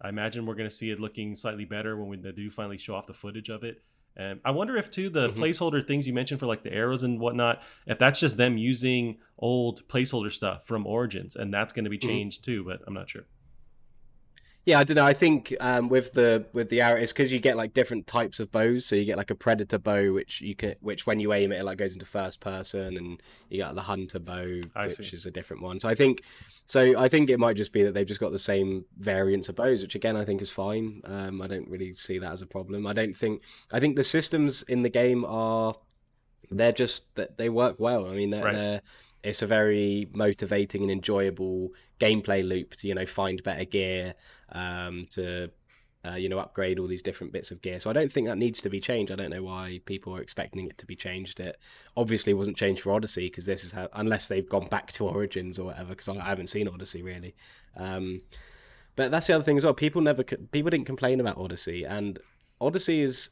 I imagine we're going to see it looking slightly better when they do finally show off the footage of it. And I wonder if too the Hmm. placeholder things you mentioned for like the arrows and whatnot, if that's just them using old placeholder stuff from Origins, and that's going to be Hmm. changed too. But I'm not sure. Yeah, I don't know. I think with the arrow, it's because you get like different types of bows. So you get like a predator bow, which when you aim it, it like goes into first person, and you got the hunter bow, I see. which is a different one. I think it might just be that they've just got the same variants of bows, which again I think is fine. I don't really see that as a problem. I think the systems in the game they're just that they work well. I mean, Right. it's a very motivating and enjoyable gameplay loop to find better gear, to upgrade all these different bits of gear. So I don't think that needs to be changed. I don't know why people are expecting it to be changed. It obviously wasn't changed for Odyssey, because this is how, unless they've gone back to Origins or whatever. Because I haven't seen Odyssey really. But that's the other thing as well. People didn't complain about Odyssey, and Odyssey is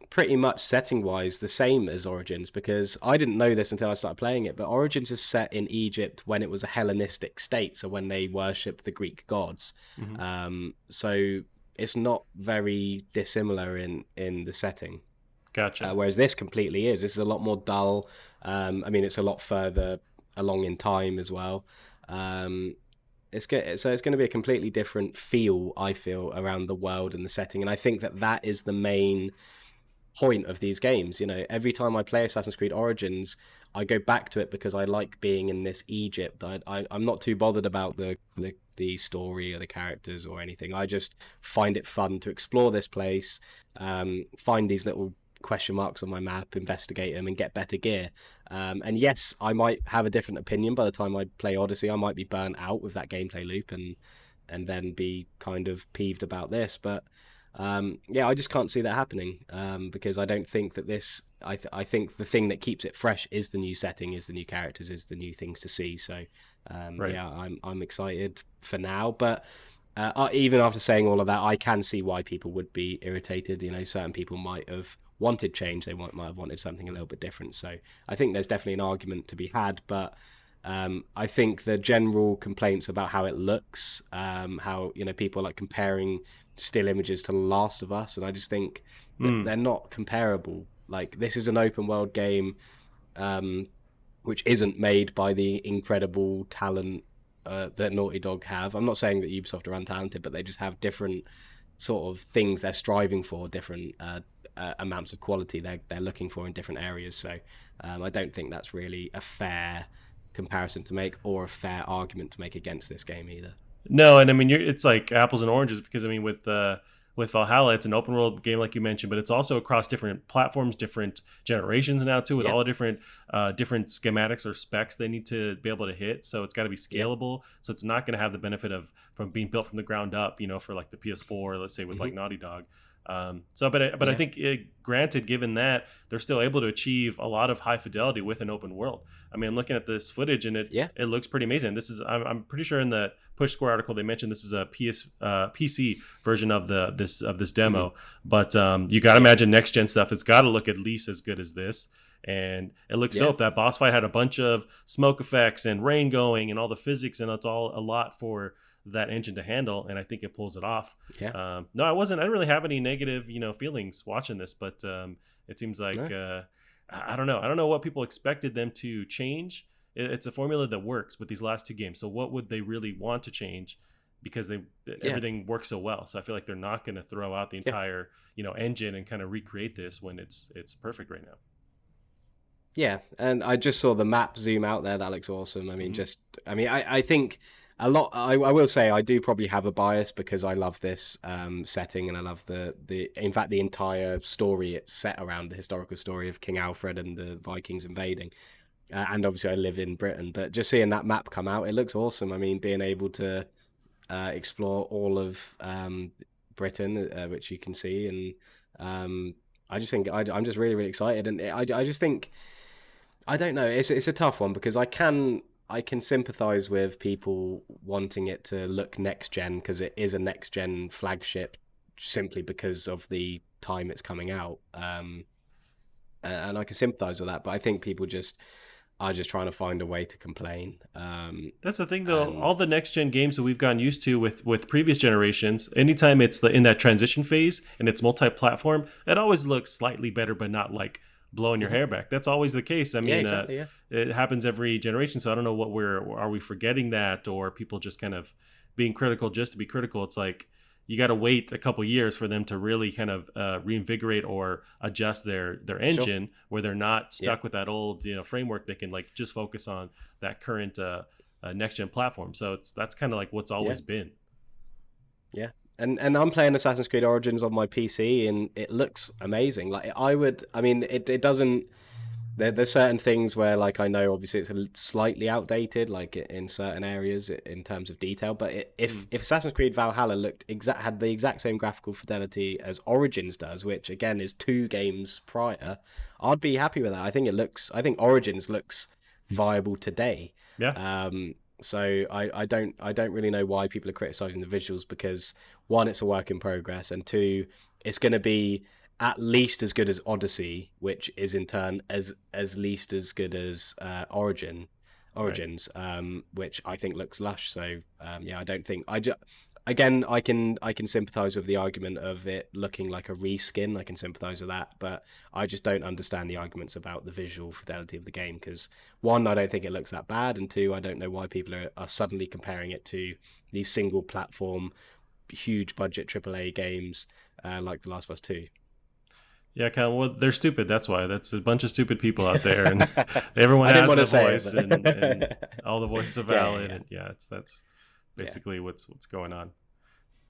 pretty much setting wise the same as Origins, because I didn't know this until I started playing it, but Origins is set in Egypt when it was a Hellenistic state, so when they worshipped the Greek gods. Hmm. So it's not very dissimilar in the setting. Gotcha. Whereas this completely is. This is a lot more dull. I mean, it's a lot further along in time as well. Um, it's going to be a completely different feel, I feel, around the world and the setting, and I think that is the main point of these games. Every time I play Assassin's Creed Origins, I go back to it because I like being in this Egypt. I'm not too bothered about the story or the characters or anything. I just find it fun to explore this place, find these little question marks on my map, investigate them, and get better gear. And yes, I might have a different opinion by the time I play Odyssey. I might be burnt out with that gameplay loop, and then be kind of peeved about this, but Yeah, I just can't see that happening, because I don't think that this. I think the thing that keeps it fresh is the new setting, is the new characters, is the new things to see. So Right. yeah, I'm excited for now, but. Even after saying all of that, I can see why people would be irritated. You know, certain people might have wanted change. They might have wanted something a little bit different. So I think there's definitely an argument to be had. But I think the general complaints about how it looks, how, you know, people like comparing still images to The Last of Us, and I just think that Mm. they're not comparable. Like, this is an open world game, um, which isn't made by the incredible talent that Naughty Dog have. I'm not saying that Ubisoft are untalented, but they just have different sort of things they're striving for, different amounts of quality they're looking for in different areas. So I don't think that's really a fair comparison to make, or a fair argument to make against this game either. No, and I mean, it's like apples and oranges because I mean, with Valhalla, it's an open world game like you mentioned, but it's also across different platforms, different generations now too, with Yeah, all the different schematics or specs they need to be able to hit. So it's got to be yeah, scalable. So it's not going to have the benefit of from being built from the ground up, you know, for like the PS4, let's say with hmm, like Naughty Dog. But I yeah, think granted, given that they're still able to achieve a lot of high fidelity with an open world. I mean, I'm looking at this footage and yeah, it looks pretty amazing. This is I'm pretty sure in the Push Square article they mentioned this is a PC version of this hmm, demo. But you got to yeah, imagine next gen stuff. It's got to look at least as good as this. And it looks yeah, dope. That boss fight had a bunch of smoke effects and rain going and all the physics, and it's all a lot for that engine to handle. And I think it pulls it off. yeah. No, I wasn't. I didn't really have any negative, feelings watching this, but it seems like No, I don't know. I don't know what people expected them to change. It's a formula that works with these last two games. So what would they really want to change? Because yeah, everything works so well. So I feel like they're not going to throw out the yeah. entire engine and kind of recreate this when it's perfect right now. Yeah, and I just saw the map zoom out there. That looks awesome. I mean, Hmm. I think a lot. I will say I do probably have a bias because I love this setting, and I love in fact, the entire story. It's set around the historical story of King Alfred and the Vikings invading. And obviously, I live in Britain, but just seeing that map come out, it looks awesome. I mean, being able to explore all of Britain, which you can see, and I just think I'm just really, really excited, and I just think. I don't know. It's a tough one because I can sympathize with people wanting it to look next gen because it is a next gen flagship simply because of the time it's coming out. And I can sympathize with that, but I think people just are just trying to find a way to complain. That's the thing, though. All And the next gen games that we've gotten used to with previous generations, anytime it's in that transition phase and it's multi-platform, it always looks slightly better, but not like blowing your Mhm. hair back. That's always the case. I Yeah, mean, exactly. Yeah, it happens every generation, so I don't know what are we forgetting that, or people just kind of being critical just to be critical. It's like you got to wait a couple years for them to really kind of reinvigorate or adjust their sure. engine where they're not Yeah, stuck with that old framework. They can like just focus on that current next gen platform. So that's kind of like what's yeah, always been. yeah. And I'm playing Assassin's Creed Origins on my PC, and it looks amazing. Like, I mean, it doesn't. There's certain things where, like, I know obviously it's slightly outdated, like in certain areas in terms of detail. But Mm. if Assassin's Creed Valhalla had the exact same graphical fidelity as Origins does, which again is 2 games prior, I'd be happy with that. I think Origins looks viable today. Yeah. Um, so I don't really know why people are criticizing the visuals because, one, it's a work in progress, and two, it's going to be at least as good as Odyssey, which is in turn as least as good as Right. Origins, which I think looks lush. So yeah, I don't think again I can sympathize with the argument of it looking like a reskin. I can sympathize with that, but I just don't understand the arguments about the visual fidelity of the game because, one, I don't think it looks that bad, and two, I don't know why people are suddenly comparing it to these single platform, huge budget AAA games like The Last of Us 2. Yeah, kind of. Well, they're stupid. That's why. That's a bunch of stupid people out there, and everyone I didn't has want to a say it, voice, and but all the voices are yeah, yeah, valid. yeah, And yeah, that's yeah, basically what's going on.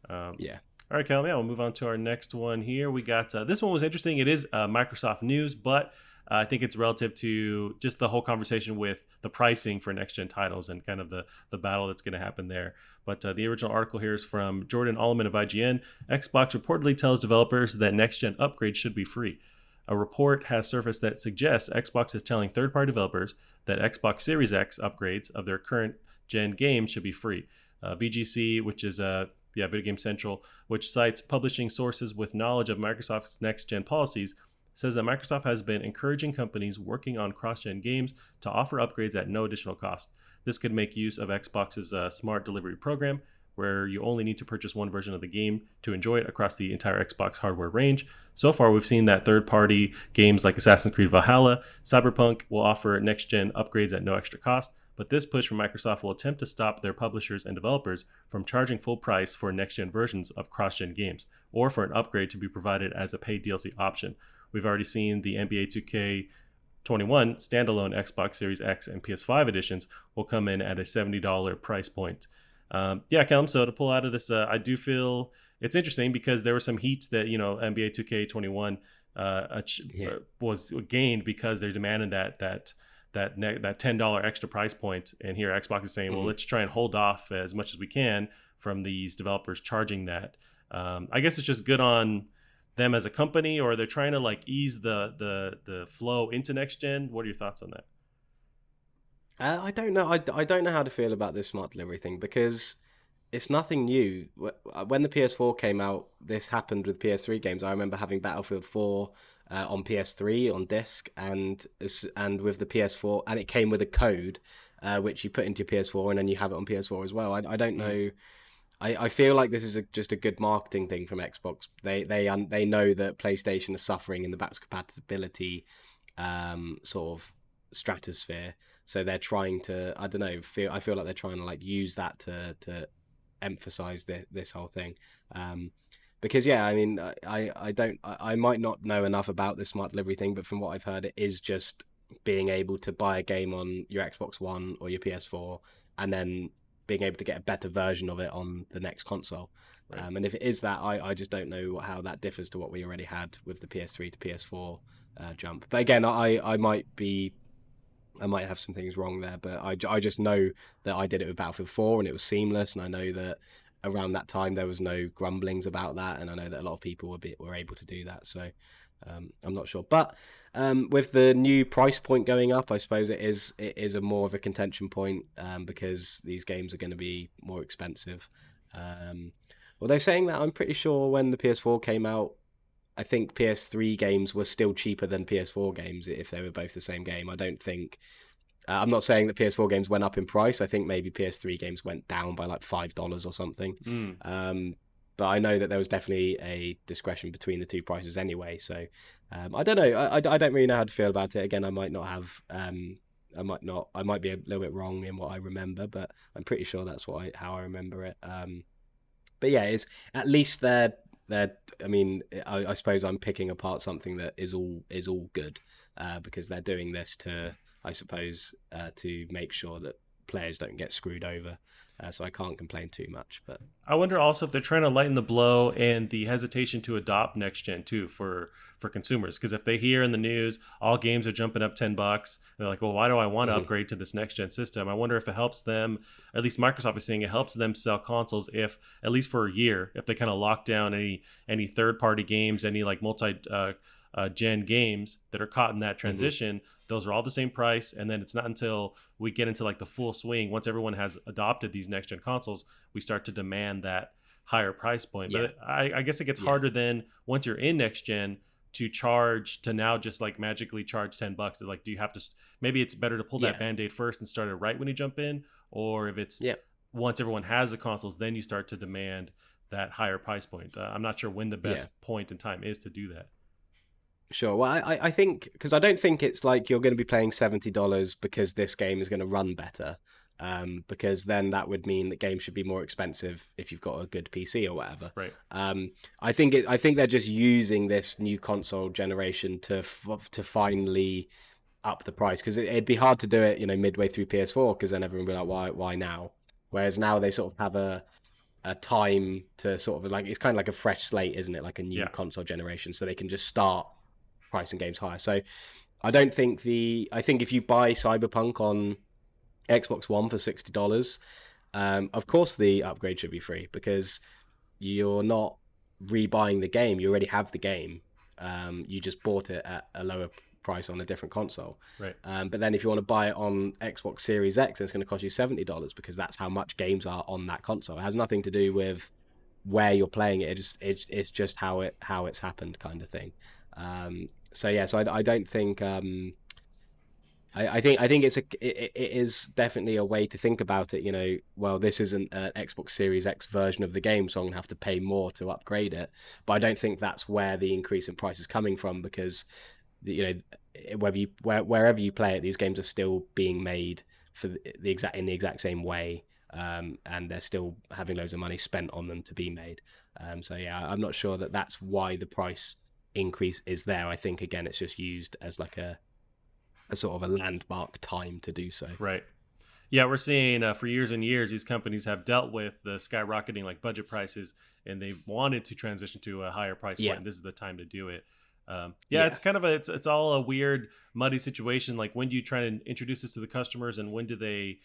Um, yeah. all right, Callum. Yeah, we'll move on to our next one here. We got this one was interesting. It is Microsoft news, but I think it's relative to just the whole conversation with the pricing for next gen titles and kind of the battle that's going to happen there. But the original article here is from Jordan Alleman of IGN. Xbox reportedly tells developers that next gen upgrades should be free. A report has surfaced that suggests Xbox is telling third-party developers that Xbox Series X upgrades of their current gen games should be free. VGC, which is Video Game Central, which cites publishing sources with knowledge of Microsoft's next-gen policies, says that Microsoft has been encouraging companies working on cross-gen games to offer upgrades at no additional cost. This could make use of Xbox's smart delivery program, where you only need to purchase one version of the game to enjoy it across the entire Xbox hardware range. So far, we've seen that third-party games like Assassin's Creed Valhalla, Cyberpunk will offer next-gen upgrades at no extra cost, but this push from Microsoft will attempt to stop their publishers and developers from charging full price for next-gen versions of cross-gen games, or for an upgrade to be provided as a paid DLC option. We've already seen the NBA 2K21 standalone Xbox Series X and PS5 editions will come in at a $70 price point. Callum, so to pull out of this, I do feel it's interesting because there was some heat that, NBA 2K21 was gained because they're demanding that $10 extra price point. And here Xbox is saying, well, let's try and hold off as much as we can from these developers charging that. I guess it's just good on them as a company, or they're trying to like ease the flow into next gen. What are your thoughts on that? I don't know. I don't know how to feel about this smart delivery thing because it's nothing new. When the PS4 came out, this happened with PS3 games. I remember having Battlefield 4 on PS3 on disc, and with the PS4, and it came with a code which you put into your PS4, and then you have it on PS4 as well. I don't know. I feel like this is just a good marketing thing from Xbox. They know that PlayStation is suffering in the backwards compatibility sort of stratosphere, so they're trying to, I don't know, I feel like they're trying to like use that to emphasize this whole thing. Because I mean, I might not know enough about this smart delivery thing, but from what I've heard, it is just being able to buy a game on your Xbox One or your PS4 and then being able to get a better version of it on the next console. Right. And if it is that, I just don't know how that differs to what we already had with the PS3 to PS4 jump. But again, I might have some things wrong there, but I just know that I did it with Battlefield 4 and it was seamless, and I know that around that time there was no grumblings about that, and I know that a lot of people were able to do that. So I'm not sure, but with the new price point going up, I suppose it is a more of a contention point because these games are going to be more expensive. Although saying that, I'm pretty sure when the PS4 came out, I think PS3 games were still cheaper than PS4 games if they were both the same game. I don't think. I'm not saying that PS4 games went up in price. I think maybe PS3 games went down by like $5 or something. But I know that there was definitely a discretion between the two prices anyway. So I don't know. I don't really know how to feel about it. Again, I might not have. I might be a little bit wrong in what I remember, but I'm pretty sure that's how I remember it. But yeah, it's at least they're. I mean, I suppose I'm picking apart something that is all good because they're doing this to, I suppose, to make sure that players don't get screwed over. So I can't complain too much. But I wonder also if they're trying to lighten the blow and the hesitation to adopt next gen too for consumers. Because if they hear in the news all games are jumping up $10, they're like, well, why do I want to upgrade to this next gen system? I wonder if it helps them. At least Microsoft is saying it helps them sell consoles if at least for a year, if they kind of lock down any third party games, any like multi gen games that are caught in that transition. Those are all the same price, and then it's not until we get into like the full swing, once everyone has adopted these next gen consoles, we start to demand that higher price point. But I guess it gets harder then once you're in next gen to now just like magically charge $10. Like, do you have to? Maybe it's better to pull that Band-Aid first and start it right when you jump in, or if it's once everyone has the consoles, then you start to demand that higher price point. I'm not sure when the best point in time is to do that. Sure. Well, I think, because I don't think it's like you're going to be paying $70 because this game is going to run better, because then that would mean that games should be more expensive if you've got a good PC or whatever. Right. I think they're just using this new console generation to finally up the price, because it'd be hard to do it, midway through PS4, because then everyone would be like, why now? Whereas now they sort of have a time to sort of like, it's kind of like a fresh slate, isn't it? Like a new console generation, so they can just start pricing games higher. So I don't think I think if you buy Cyberpunk on Xbox One for $60, of course the upgrade should be free because you're not rebuying the game. You already have the game. You just bought it at a lower price on a different console. Right. But then if you want to buy it on Xbox Series X, it's going to cost you $70 because that's how much games are on that console. It has nothing to do with where you're playing it. It's just how it's happened kind of thing. So I don't think. I think it is definitely a way to think about it. You know, well, this isn't an Xbox Series X version of the game, so I'm gonna have to pay more to upgrade it. But I don't think that's where the increase in price is coming from because, you know, wherever you play it, these games are still being made for in the exact same way, and they're still having loads of money spent on them to be made. So yeah, I'm not sure that that's why the price increase is there. I think again, it's just used as like a sort of a landmark time to do so. Right. Yeah, we're seeing for years and years, these companies have dealt with the skyrocketing like budget prices, and they've wanted to transition to a higher price point. And this is the time to do it. It's kind of it's all a weird, muddy situation. Like, when do you try to introduce this to the customers, and when do they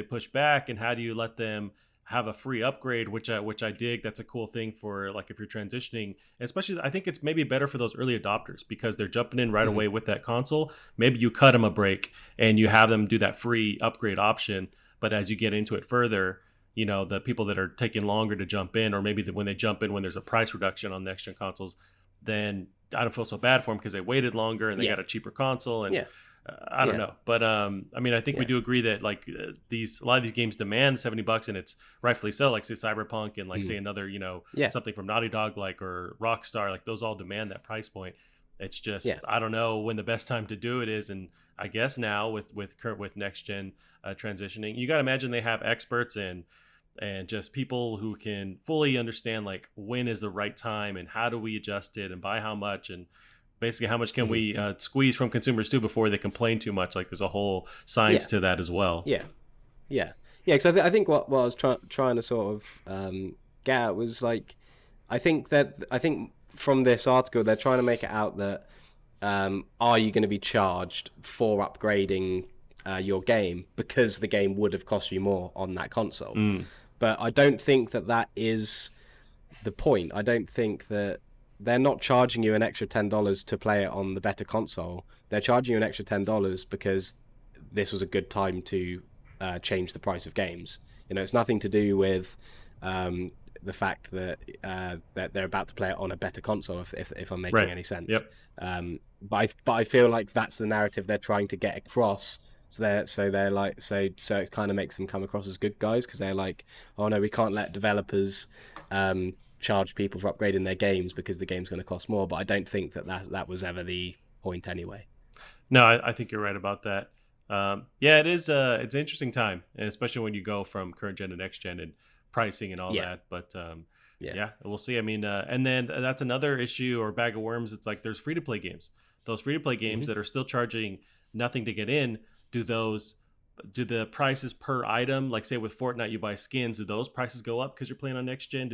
push back, and how do you let them have a free upgrade, which I dig. That's a cool thing for like if you're transitioning, and especially I think it's maybe better for those early adopters because they're jumping in right away with that console. Maybe you cut them a break and you have them do that free upgrade option. But as you get into it further, you know, the people that are taking longer to jump in, or maybe when they jump in when there's a price reduction on next gen consoles, then I don't feel so bad for them because they waited longer and they got a cheaper console. And I don't know, but I mean, I think we do agree that like a lot of these games demand $70, and it's rightfully so. Like say Cyberpunk and like say another, you know, something from Naughty Dog, like, or Rockstar, like those all demand that price point. It's just I don't know when the best time to do it is, and I guess now with next gen transitioning, you got to imagine they have experts and just people who can fully understand like when is the right time and how do we adjust it and by how much, and basically how much can we squeeze from consumers too before they complain too much. Like there's a whole science to that as well. Because I think what I was trying to sort of get at was like, I think from this article they're trying to make it out that are you going to be charged for upgrading your game because the game would have cost you more on that console. But I don't think that is the point. I don't think that they're not charging you an extra $10 to play it on the better console. They're charging you an extra $10 because this was a good time to change the price of games. You know, it's nothing to do with the fact that they're about to play it on a better console. If I'm making any sense. Yep. But I feel like that's the narrative they're trying to get across. So it kind of makes them come across as good guys because they're like, oh no, we can't let developers charge people for upgrading their games because the game's going to cost more. But I don't think that was ever the point anyway. No, I think you're right about that. It is it's an interesting time, especially when you go from current gen to next gen and pricing and all that. But we'll see. I mean, and then that's another issue or bag of worms. It's like there's free to play games. Those free to play games that are still charging nothing to get in. Do the prices per item, like say with Fortnite, you buy skins, do those prices go up because you're playing on next gen?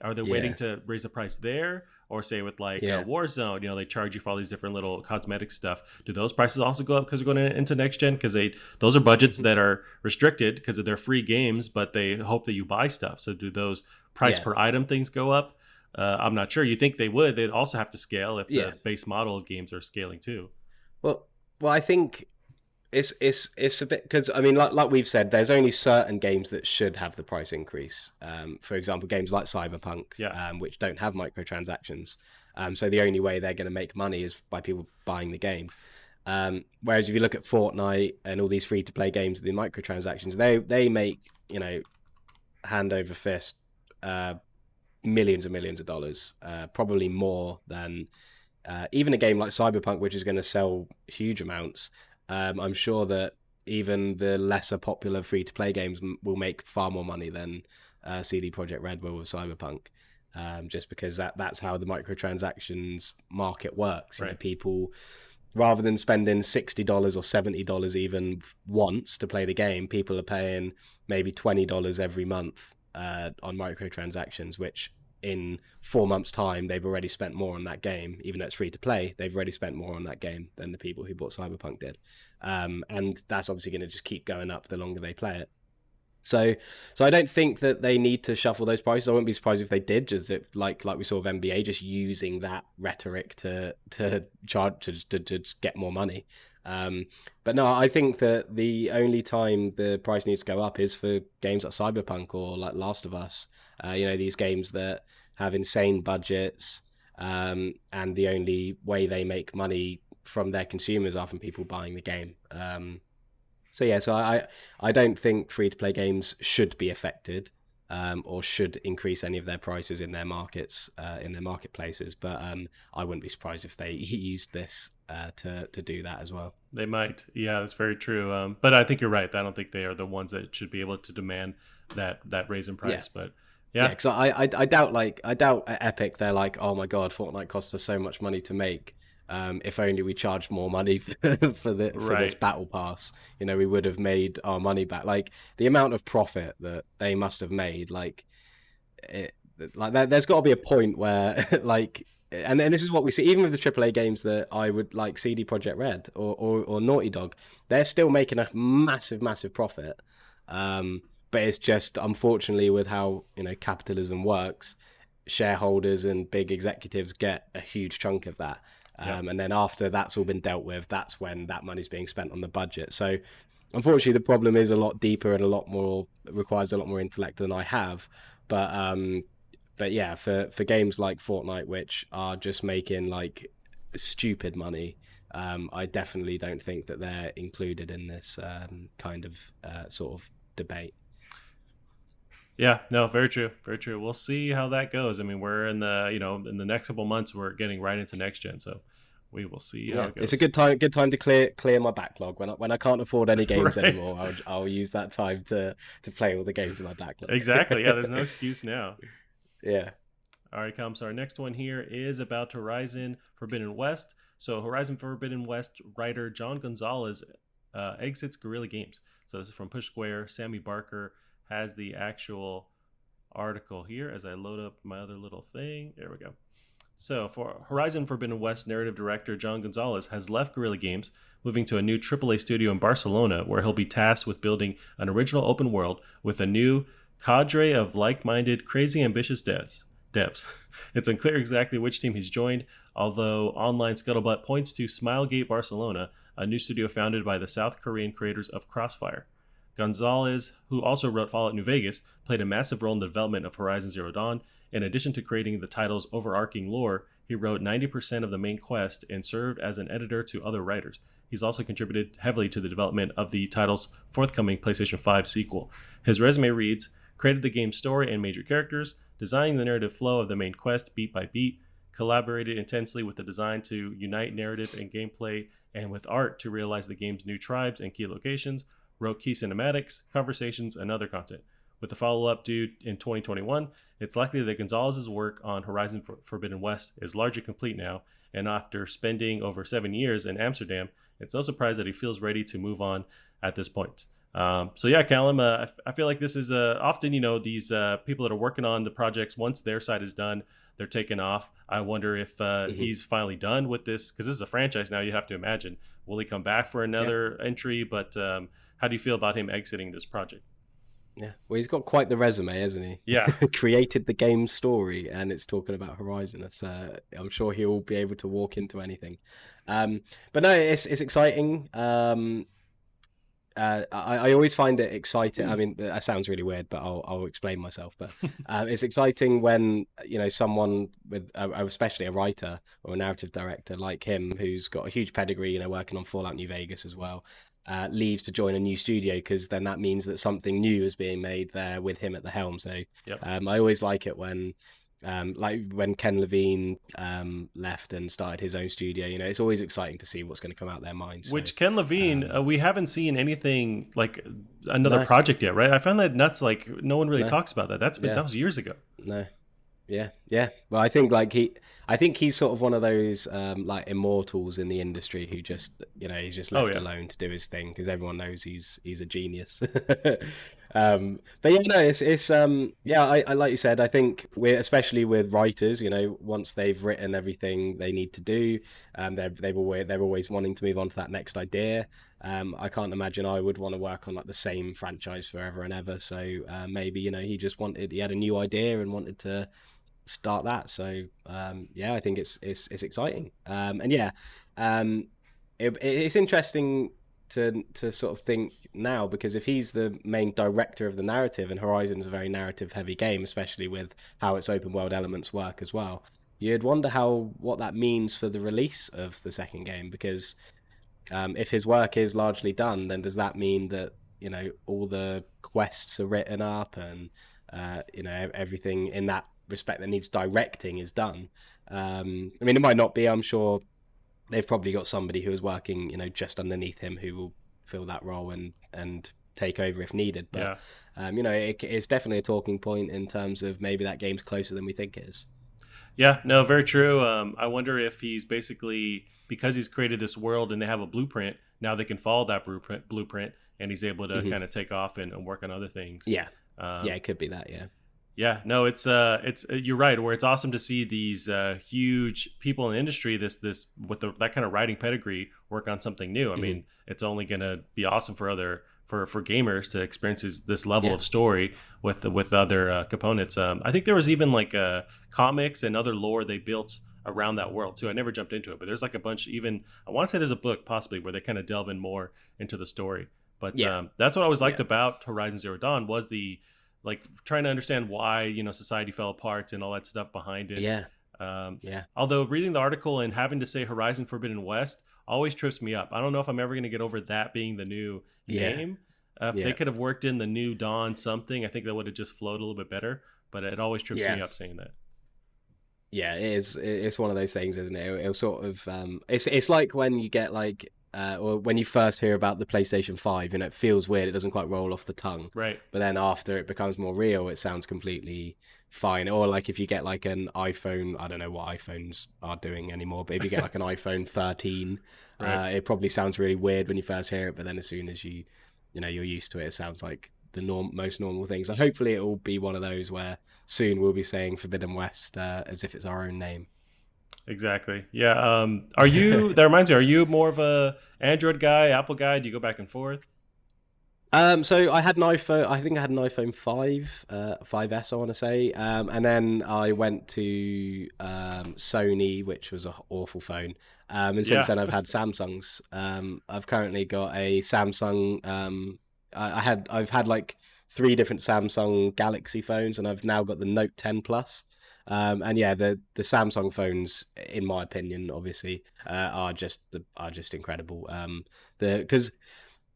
Are they waiting to raise the price there? Or say with like Warzone, you know, they charge you for all these different little cosmetic stuff. Do those prices also go up because we're going into next gen? Because those are budgets that are restricted because of their free games, but they hope that you buy stuff. So do those price per item things go up? I'm not sure. You think they would? They'd also have to scale if the base model of games are scaling too. Well, I think it's a bit because I mean, like we've said, there's only certain games that should have the price increase. For example, games like Cyberpunk, which don't have microtransactions. So the only way they're going to make money is by people buying the game. Whereas if you look at Fortnite and all these free to play games with the microtransactions, they make, you know, hand over fist millions and millions of dollars, probably more than even a game like Cyberpunk, which is going to sell huge amounts. I'm sure that even the lesser popular free-to-play games will make far more money than CD Projekt Red will with Cyberpunk, just because that's how the microtransactions market works. You know, people, rather than spending $60 or $70 even once to play the game, people are paying maybe $20 every month on microtransactions, which in 4 months' time, they've already spent more on that game, even though it's free to play. They've already spent more on that game than the people who bought Cyberpunk did, and that's obviously going to just keep going up the longer they play it. So I don't think that they need to shuffle those prices. I wouldn't be surprised if they did, just like we saw with NBA, just using that rhetoric to charge to just get more money. But no, I think that the only time the price needs to go up is for games like Cyberpunk or like Last of Us. These games that have insane budgets, and the only way they make money from their consumers are from people buying the game. So I don't think free to play games should be affected, or should increase any of their prices in their markets, in their marketplaces. But I wouldn't be surprised if they used this to do that as well. They might. Yeah, that's very true. But I think you're right. I don't think they are the ones that should be able to demand that raise in price. Yeah. But yeah, because I doubt at Epic they're like, oh my god, Fortnite costs us so much money to make. If only we charged more money for this battle pass, we would have made our money back. Like the amount of profit that they must have made, there's got to be a point where and this is what we see even with the AAA games that I would like, CD Projekt Red or Naughty Dog, they're still making a massive profit. But it's just, unfortunately, with how capitalism works, shareholders and big executives get a huge chunk of that. And then after that's all been dealt with, that's when that money's being spent on the budget. So unfortunately, the problem is a lot deeper and requires a lot more intellect than I have. But yeah, for games like Fortnite, which are just making like stupid money, I definitely don't think that they're included in this kind of sort of debate. Yeah, no, very true. Very true. We'll see how that goes. I mean, we're in the, in the next couple of months, we're getting right into next gen. So we will see how it goes. It's a good time to clear my backlog. When I can't afford any games anymore, I'll use that time to play all the games in my backlog. Exactly. Yeah, there's no excuse now. Yeah. All right, Callum. So our next one here is about Horizon Forbidden West. So Horizon Forbidden West writer John Gonzalez exits Guerrilla Games. So this is from Push Square. Sammy Barker has the actual article here as I load up my other little thing. There we go. So for Horizon Forbidden West narrative director John Gonzalez has left Guerrilla Games, moving to a new AAA studio in Barcelona, where he'll be tasked with building an original open world with a new cadre of like-minded, crazy ambitious devs. It's unclear exactly which team he's joined, although online scuttlebutt points to Smilegate Barcelona, a new studio founded by the South Korean creators of Crossfire. Gonzalez, who also wrote Fallout New Vegas, played a massive role in the development of Horizon Zero Dawn. In addition to creating the title's overarching lore, he wrote 90% of the main quest and served as an editor to other writers. He's also contributed heavily to the development of the title's forthcoming PlayStation 5 sequel. His resume reads, created the game's story and major characters, designing the narrative flow of the main quest beat by beat, collaborated intensely with the design to unite narrative and gameplay, and with art to realize the game's new tribes and key locations, wrote key cinematics, conversations, and other content. With the follow-up due in 2021, it's likely that Gonzalez's work on Horizon Forbidden West is largely complete now, and after spending over 7 years in Amsterdam, it's no surprise that he feels ready to move on at this point. So yeah, Callum, I feel like this is often, these people that are working on the projects, once their side is done, they're taken off. I wonder if he's finally done with this, because this is a franchise now, you have to imagine. Will he come back for another entry? But how do you feel about him exiting this project? Yeah, well, he's got quite the resume, hasn't he? Yeah. Created the game's story, and it's talking about Horizon. I'm sure he'll be able to walk into anything. But no, it's exciting. I always find it exciting. I mean, that sounds really weird, but I'll explain myself. But it's exciting when someone with, especially a writer or a narrative director like him, who's got a huge pedigree, working on Fallout New Vegas as well, leaves to join a new studio, because then that means that something new is being made there with him at the helm. So yep. I always like it when. Like when Ken Levine left and started his own studio, it's always exciting to see what's going to come out their minds. Which Ken Levine, we haven't seen anything like another project yet, right? I found that nuts. Like no one really talks about that. That was years ago. No, yeah. Well, I think he's sort of one of those like immortals in the industry who just he's just left alone to do his thing, because everyone knows he's a genius. But yeah, no, it's yeah, I like you said, I think we're especially with writers, you know, once they've written everything they need to do, they're always wanting to move on to that next idea. I can't imagine I would want to work on like the same franchise forever and ever. So maybe, you know, he had a new idea and wanted to start that. So yeah, I think it's exciting. And yeah, um, it's interesting to sort of think now, because if he's the main director of the narrative, and Horizon's a very narrative heavy game, especially with how its open world elements work as well, you'd wonder how what that means for the release of the second game, because if his work is largely done, then does that mean that, you know, all the quests are written up, and you know, everything in that respect that needs directing is done? I mean, it might not be. I'm sure they've probably got somebody who is working, you know, just underneath him who will fill that role and take over if needed. But Yeah. you know, it's definitely a talking point in terms of maybe that game's closer than we think it is. Yeah, no, very true. I wonder if he's basically, because he's created this world and they have a blueprint, now they can follow that blueprint, and he's able to Hmm. kind of take off and work on other things. Yeah, yeah, Um, it could be that. Yeah, yeah, no, it's you're right. Where it's awesome to see these huge people in the industry, this with that kind of writing pedigree, work on something new. I hmm, mean, it's only gonna be awesome for other for gamers to experience this level yeah, of story with other components. I think there was even like comics and other lore they built around that world too. I never jumped into it, but there's like a bunch. Even I want to say there's a book possibly where they kind of delve in more into the story. But yeah, that's what I always liked yeah, about Horizon Zero Dawn was the like trying to understand why society fell apart and all that stuff behind it. yeah, Um, yeah, Although reading the article and having to say Horizon Forbidden West always trips me up. I don't know if I'm ever going to get over that being the new yeah, name. If they yeah, could have worked in the new Dawn something, I think that would have just flowed a little bit better. But it always trips yeah. me up saying that. Yeah, it is. It's one of those things, isn't it? It'll sort of. It's like when you get like, or when you first hear about the PlayStation 5, you know, it feels weird. It doesn't quite roll off the tongue, Right. but then after it becomes more real, it sounds completely fine. Or like if you get like an iPhone, I don't know what iPhones are doing anymore, but if you get like an iPhone 13, Right. it probably sounds really weird when you first hear it, but then as soon as you know, you're used to it, it sounds like the most normal thing. So hopefully it will be one of those where soon we'll be saying Forbidden West as if it's our own name. Exactly. Yeah. Are you? That reminds me. Are you more of a Android guy, Apple guy? Do you go back and forth? So I had an iPhone. I think I had an iPhone 5, 5S, I want to say. And then I went to Sony, which was an awful phone. And since Yeah. then I've had Samsungs. I've currently got a Samsung. I've had like three different Samsung Galaxy phones, and I've now got the Note 10 Plus. And yeah, the Samsung phones, in my opinion, obviously, are just incredible. The because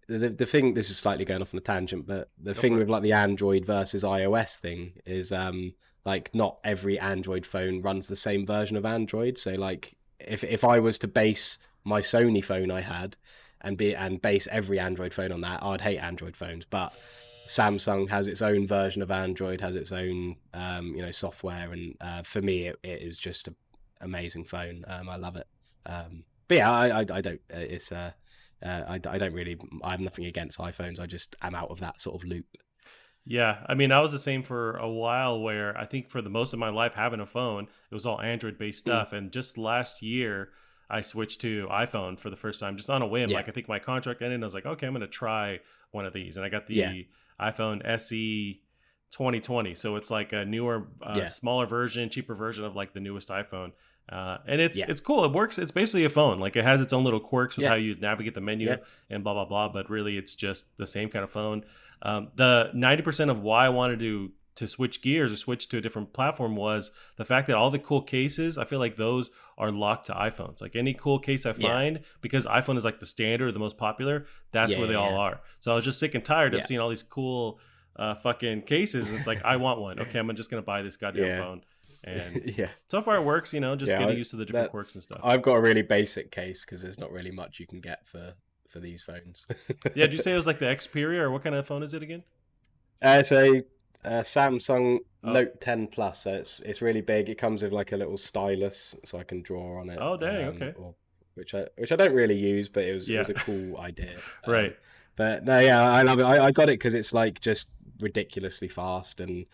the thing, this is slightly going off on a tangent, but the Go thing for with it. like the Android versus iOS thing is like not every Android phone runs the same version of Android. So like if I was to base my Sony phone I had and base every Android phone on that, I'd hate Android phones. But Samsung has its own version of Android, has its own you know, software, and for me it is just an amazing phone. I love it. But yeah, I don't. It's I don't really. I have nothing against iPhones. I just am out of that sort of loop. Yeah, I mean, I was the same for a while where I think for the most of my life having a phone, it was all Android based Mm, stuff. And just last year, I switched to iPhone for the first time, just on a whim. yeah, Like, I think my contract ended, and I was like, okay, I'm going to try one of these. And I got yeah, the iPhone SE 2020. So it's like a newer, yeah, smaller version, cheaper version of like the newest iPhone. And it's yeah, it's cool. It works. It's basically a phone. Like it has its own little quirks with yeah, how you navigate the yeah, menu and blah blah blah. But really, it's just the same kind of phone. The 90% of why I wanted to switch gears or switch to a different platform was the fact that all the cool cases, I feel like those are locked to iPhones. Like any cool case I yeah, find, because iPhone is like the standard, the most popular, that's yeah, where they all yeah, are. So I was just sick and tired of yeah, seeing all these cool fucking cases. And it's like, I want one. Okay, I'm just going to buy this goddamn yeah, phone. And yeah, so far it works, just yeah. getting used to the different That quirks and stuff. I've got a really basic case because there's not really much you can get for these phones. Yeah, did you say it was like the Xperia or what kind of phone is it again? It's a Samsung Oh, Note 10 Plus, so it's really big. It comes with like a little stylus, so I can draw on it, oh, dang, okay. or which I don't really use, but it Yeah, was a cool idea. right. But no, yeah, I love it. I got it because it's like just ridiculously fast, and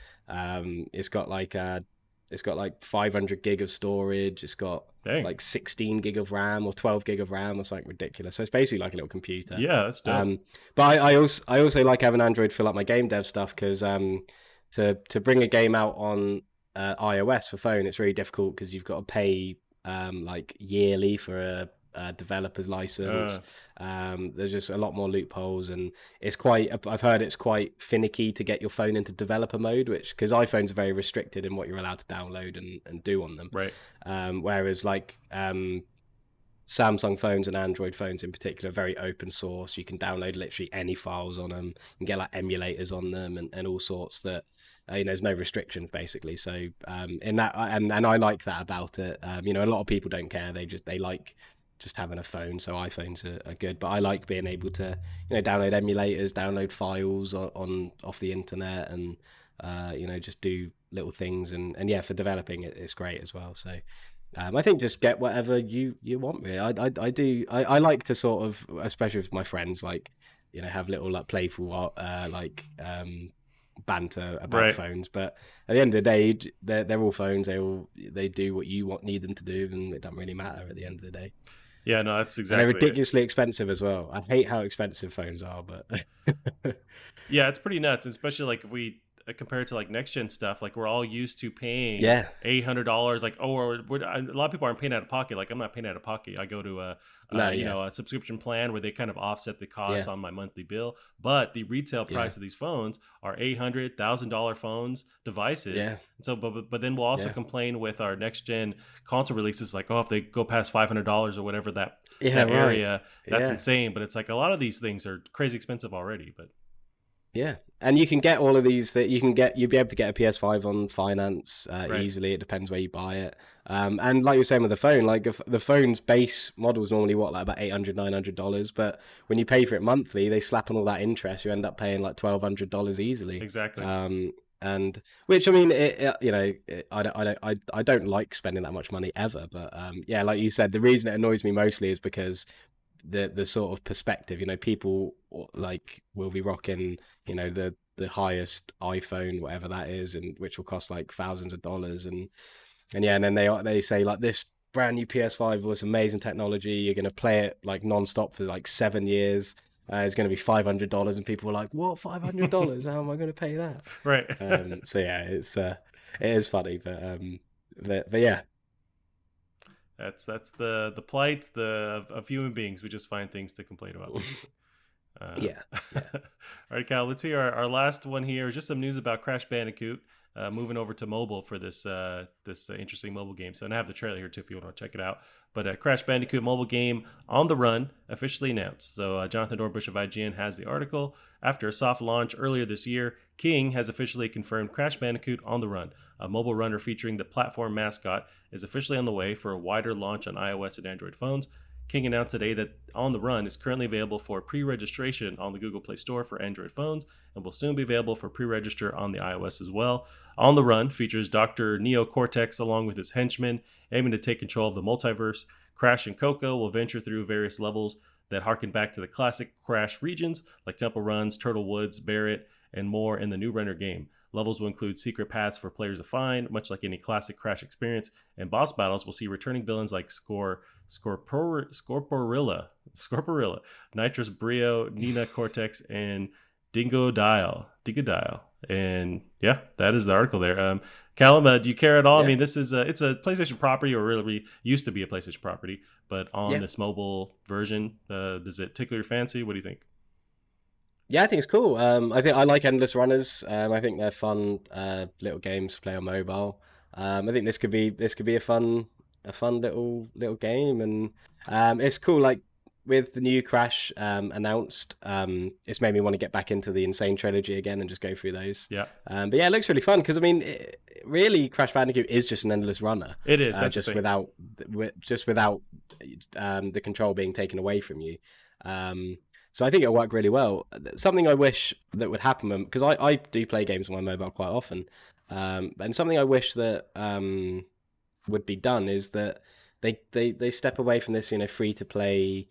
it's got like 500 gig of storage. It's got Dang. like 16 gig of RAM or 12 gig of RAM or something ridiculous. So it's basically like a little computer. Yeah, that's dope. But I also like having Android for like my game dev stuff, because to bring a game out on iOS for phone, it's really difficult because you've got to pay like yearly for a developer's license. Uh, There's just a lot more loopholes, and I've heard it's quite finicky to get your phone into developer mode, which, because iPhones are very restricted in what you're allowed to download and do on them. right. Whereas like Samsung phones and Android phones in particular are very open source. You can download literally any files on them. You can get like emulators on them, and all sorts that, there's no restrictions basically. So in that, and I like that about it. A lot of people don't care. They like just having a phone. So iPhones are good, but I like being able to, download emulators, download files on off the internet, and just do little things. And yeah, for developing it's great as well. So I think just get whatever you want, really. I like to sort of, especially with my friends, like, have little like playful banter about Right. phones. But at the end of the day, they're all phones. They do what you need them to do, and it doesn't really matter at the end of the day. Yeah, no, that's And they're exactly it. ridiculously expensive as well. I hate how expensive phones are, but Yeah, it's pretty nuts, especially like if we compare it to like next gen stuff. Like we're all used to paying yeah, $800. Like, a lot of people aren't paying out of pocket. Like I'm not paying out of pocket. I go to no, yeah, a subscription plan where they kind of offset the costs yeah, on my monthly bill. But the retail yeah, price of these phones are $800,000 phones, devices. yeah, And so, but then we'll also yeah, complain with our next gen console releases, like, oh, if they go past $500 or whatever yeah, that right, area, that's yeah. insane. But it's like a lot of these things are crazy expensive already. But Yeah, and you can get all of these that you'll be able to get a PS5 on finance right. easily. It depends where you buy it. And like you were saying with the phone, like the phone's base model is normally what, like about $800-900, but when you pay for it monthly, they slap on all that interest. You end up paying like $1,200 easily. Exactly. And which, I mean, I don't like spending that much money ever, but yeah, like you said, the reason it annoys me mostly is because the sort of perspective, people like will be rocking, the highest iPhone, whatever that is, and which will cost like thousands of dollars, and yeah, and then they say like, this brand new PS5 was amazing technology, you're going to play it like non-stop for like 7 years, it's going to be $500, and people were like, what, $500? How am I going to pay that? Right. So yeah, it is funny, but yeah. That's the plight of human beings. We just find things to complain about. Yeah, yeah. All right, Cal. Let's see our last one here. Just some news about Crash Bandicoot. Moving over to mobile for this interesting mobile game. So, and I have the trailer here too if you want to check it out. But Crash Bandicoot mobile game on the run officially announced. So Jonathan Dorbush of IGN has the article. After a soft launch earlier this year, King has officially confirmed Crash Bandicoot on the run, a mobile runner featuring the platform mascot, is officially on the way for a wider launch on iOS and Android phones. King announced today that On the Run is currently available for pre-registration on the Google Play Store for Android phones and will soon be available for pre-register on the iOS as well. On the Run features Dr. Neo Cortex along with his henchmen, aiming to take control of the multiverse. Crash and Coco will venture through various levels that harken back to the classic Crash regions like Temple Runs, Turtle Woods, Barrett, and more in the new Runner game. Levels will include secret paths for players to find, much like any classic Crash experience, and boss battles will see returning villains like Scorporilla, Nitrous Brio, Nina Cortex, and Dingo Dial. And yeah, that is the article there. Callum, do you care at all? I Yeah. mean, this is it's a PlayStation property, or really used to be a PlayStation property, but on Yeah. this mobile version, does it tickle your fancy? What do you think? Yeah, I think it's cool. I think I like endless runners. I think they're fun little games to play on mobile. I think this could be a fun little game, and it's cool. Like with the new Crash announced, it's made me want to get back into the Insane trilogy again and just go through those. Yeah, But yeah, it looks really fun because, I mean, really, Crash Bandicoot is just an endless runner. it is. That's Just the thing. without the control being taken away from you. So I think it'll work really well. Something I wish that would happen, because I do play games on my mobile quite often, and something I wish that would be done is that they step away from this, free to play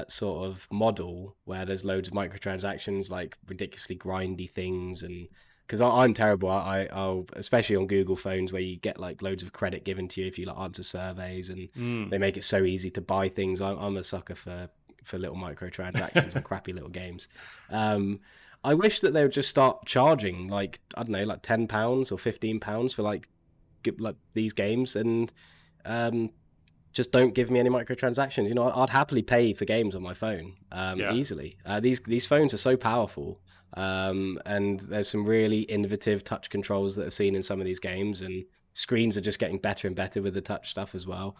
sort of model where there's loads of microtransactions, like ridiculously grindy things, and because I'm terrible, I'll especially on Google phones where you get like loads of credit given to you if you like answer surveys, and Mm. they make it so easy to buy things. I'm a sucker for little microtransactions and crappy little games. Um, I wish that they would just start charging like, I don't know, like £10 or £15 for like these games, and um, just don't give me any microtransactions. You know, I'd happily pay for games on my phone Yeah. easily. These phones are so powerful, and there's some really innovative touch controls that are seen in some of these games, and screens are just getting better and better with the touch stuff as well.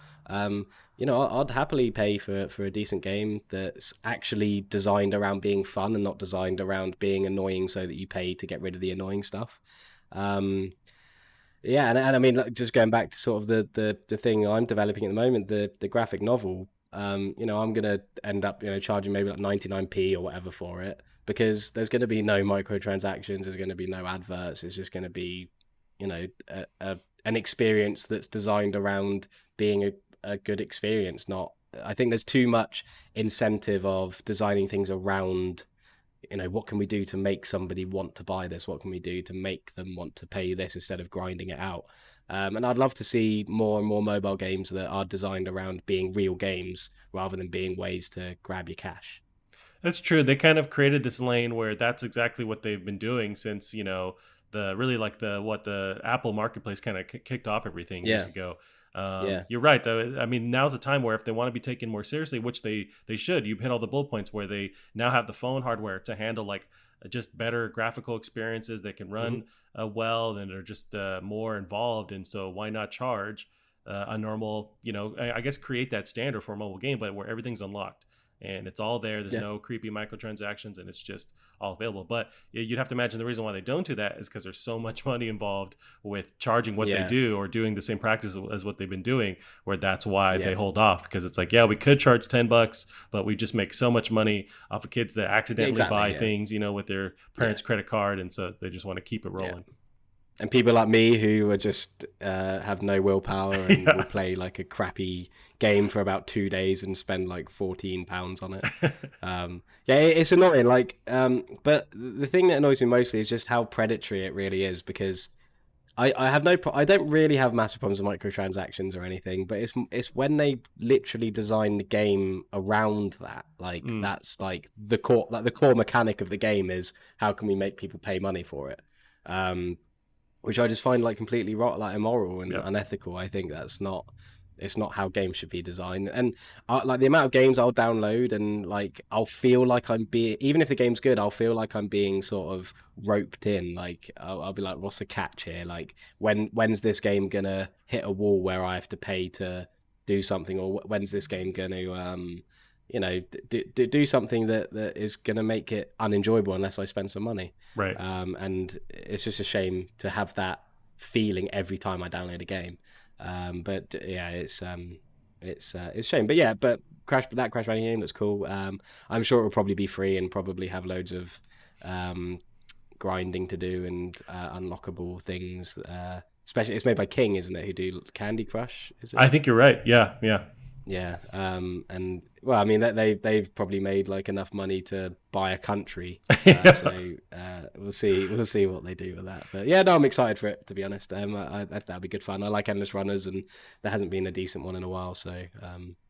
You know, I'd happily pay for a decent game that's actually designed around being fun and not designed around being annoying, so that you pay to get rid of the annoying stuff. Um, yeah, and I mean, like, just going back to sort of the thing I'm developing at the moment, the graphic novel. You know, I'm gonna end up, you know, charging maybe like 99p or whatever for it, because there's gonna be no microtransactions, there's gonna be no adverts. It's just gonna be, you know, an experience that's designed around being a good experience. Not, I think there's too much incentive of designing things around, you know, what can we do to make somebody want to buy this? What can we do to make them want to pay this instead of grinding it out? And I'd love to see more and more mobile games that are designed around being real games rather than being ways to grab your cash. That's true. They kind of created this lane where that's exactly what they've been doing since, the really like the Apple Marketplace kind of kicked off everything years Yeah, ago. yeah, You're right, though. I mean, now's the time where if they want to be taken more seriously, which they should, you hit all the bullet points where they now have the phone hardware to handle like just better graphical experiences that can hmm, run well and are just more involved. And so why not charge a normal, I guess create that standard for a mobile game, but where everything's unlocked and it's all there. There's yeah, no creepy microtransactions, and it's just all available. But you'd have to imagine the reason why they don't do that is because there's so much money involved with charging what they yeah, do or doing the same practice as what they've been doing. Where that's why they yeah, hold off, because it's like, yeah, we could charge $10, but we just make so much money off of kids that yeah, accidentally exactly, buy yeah, things, with their yeah, parents' credit card, and so they just want to keep it yeah. rolling. And people like me who are just have no willpower and will Yeah. play like a crappy game for about 2 days and spend like £14 on it. Yeah, it's annoying. Like, but the thing that annoys me mostly is just how predatory it really is. Because I have I don't really have massive problems with microtransactions or anything, but it's when they literally design the game around that. Like, Mm, that's like the core mechanic of the game is how can we make people pay money for it. Um, which I just find like completely like immoral and yep. unethical. I think it's not how games should be designed. And like the amount of games I'll download, and like I'll feel like I'm being, even if the game's good, I'll feel like I'm being sort of roped in. Like I'll be like, what's the catch here? Like when's this game gonna hit a wall where I have to pay to do something, or when's this game gonna you know, do something that is going to make it unenjoyable unless I spend some money. Right. And it's just a shame to have that feeling every time I download a game. But yeah, it's a shame. But yeah, but Crash Bandicoot game looks cool. I'm sure it will probably be free and probably have loads of um, grinding to do and unlockable things. Especially, it's made by King, isn't it? Who do Candy Crush? Is I it? think you're right. Yeah. Yeah. Yeah, and well, I mean they've probably made like enough money to buy a country, so we'll see what they do with that. But yeah, no, I'm excited for it, to be honest. That'll be good fun. I like endless runners, and there hasn't been a decent one in a while, so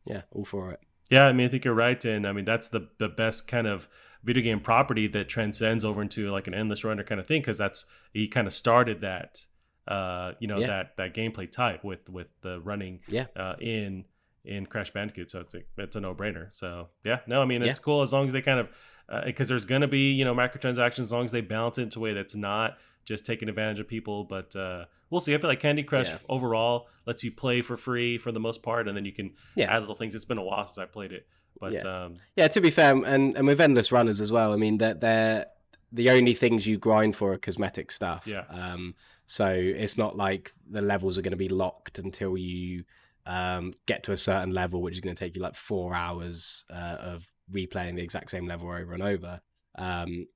yeah, all for it. Yeah, I mean, I think you're right, and I mean that's the best kind of video game property that transcends over into like an endless runner kind of thing, because that's he kind of started that, Yeah, that gameplay type with the running yeah, in Crash Bandicoot, so it's a no brainer. So yeah, no, I mean yeah, it's cool as long as they kind of because there's gonna be microtransactions, as long as they balance it into a way that's not just taking advantage of people, but we'll see. I feel like Candy Crush yeah, overall lets you play for free for the most part, and then you can yeah, add little things. It's been a while since I played it, but yeah, yeah. To be fair, and with endless runners as well. I mean that they're the only things you grind for are cosmetic stuff. yeah, So it's not like the levels are going to be locked until you get to a certain level, which is going to take you like 4 hours of replaying the exact same level over and over.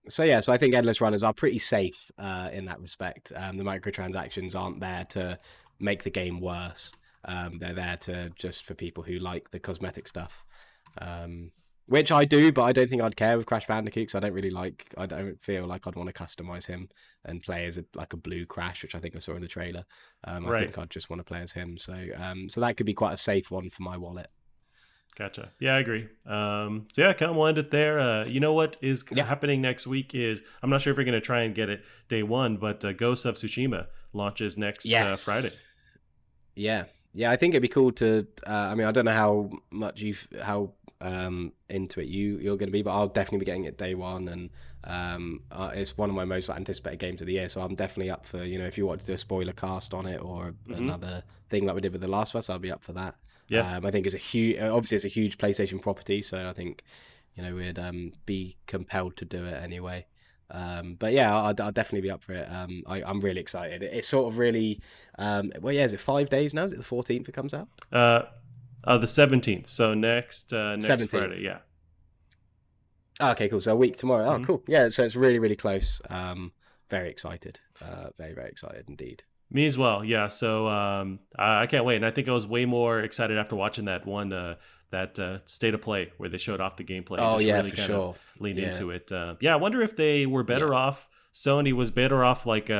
So yeah, so I think endless runners are pretty safe in that respect. The microtransactions aren't there to make the game worse. They're there to just for people who like the cosmetic stuff. Which I do, but I don't think I'd care with Crash Bandicoot because I don't feel like I'd want to customize him and play as like a blue Crash, which I think I saw in the trailer. I Right. think I'd just want to play as him. So that could be quite a safe one for my wallet. Gotcha. Yeah, I agree. So yeah, kind of we'll end it there. You know what is Yeah. happening next week is I'm not sure if we're going to try and get it day one, but Ghost of Tsushima launches next Friday. Yeah. Yeah, I think it'd be cool to. I mean, I don't know how much into it you're going to be, but I'll definitely be getting it day one, and it's one of my most anticipated games of the year. So I'm definitely up for if you want to do a spoiler cast on it or another thing like we did with The Last of Us, I'll be up for that. Yeah. I think it's a huge PlayStation property, so I think we'd be compelled to do it anyway. But yeah, I'll definitely be up for it. I'm really excited. It's sort of really, is it 5 days now? Is it the 14th it comes out? The 17th. So next 17th. Friday. Yeah. Okay, cool. So a week tomorrow. Oh, cool. Yeah, so it's really, really close. Very excited. Very, very excited indeed. Me as well. Yeah. So I can't wait. And I think I was way more excited after watching that one, that state of play where they showed off the gameplay. Oh, yeah, really for kind sure. of leaned into it. I wonder if they were better off. Sony was better off like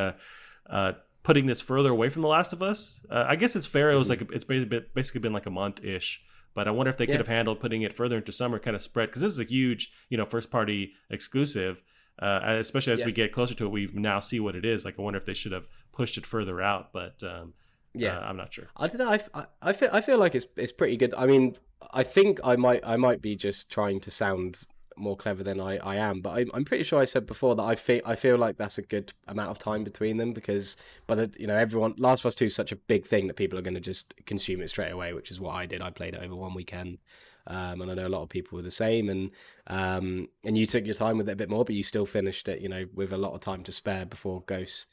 putting this further away from The Last of Us. I guess it's fair. It was like it's basically been like a month-ish. But I wonder if they could have handled putting it further into summer, kind of spread, because this is a huge, first-party exclusive. Especially as we get closer to it, we now see what it is. Like, I wonder if they should have pushed it further out, but I'm not sure. I don't know. I feel like it's pretty good. I mean, I think I might be just trying to sound more clever than I am, but I'm pretty sure I said before that I feel like that's a good amount of time between them, because everyone, Last of Us 2 is such a big thing that people are going to just consume it straight away, which is what I did. I played it over one weekend. And I know a lot of people were the same, and you took your time with it a bit more, but you still finished it, with a lot of time to spare before Ghost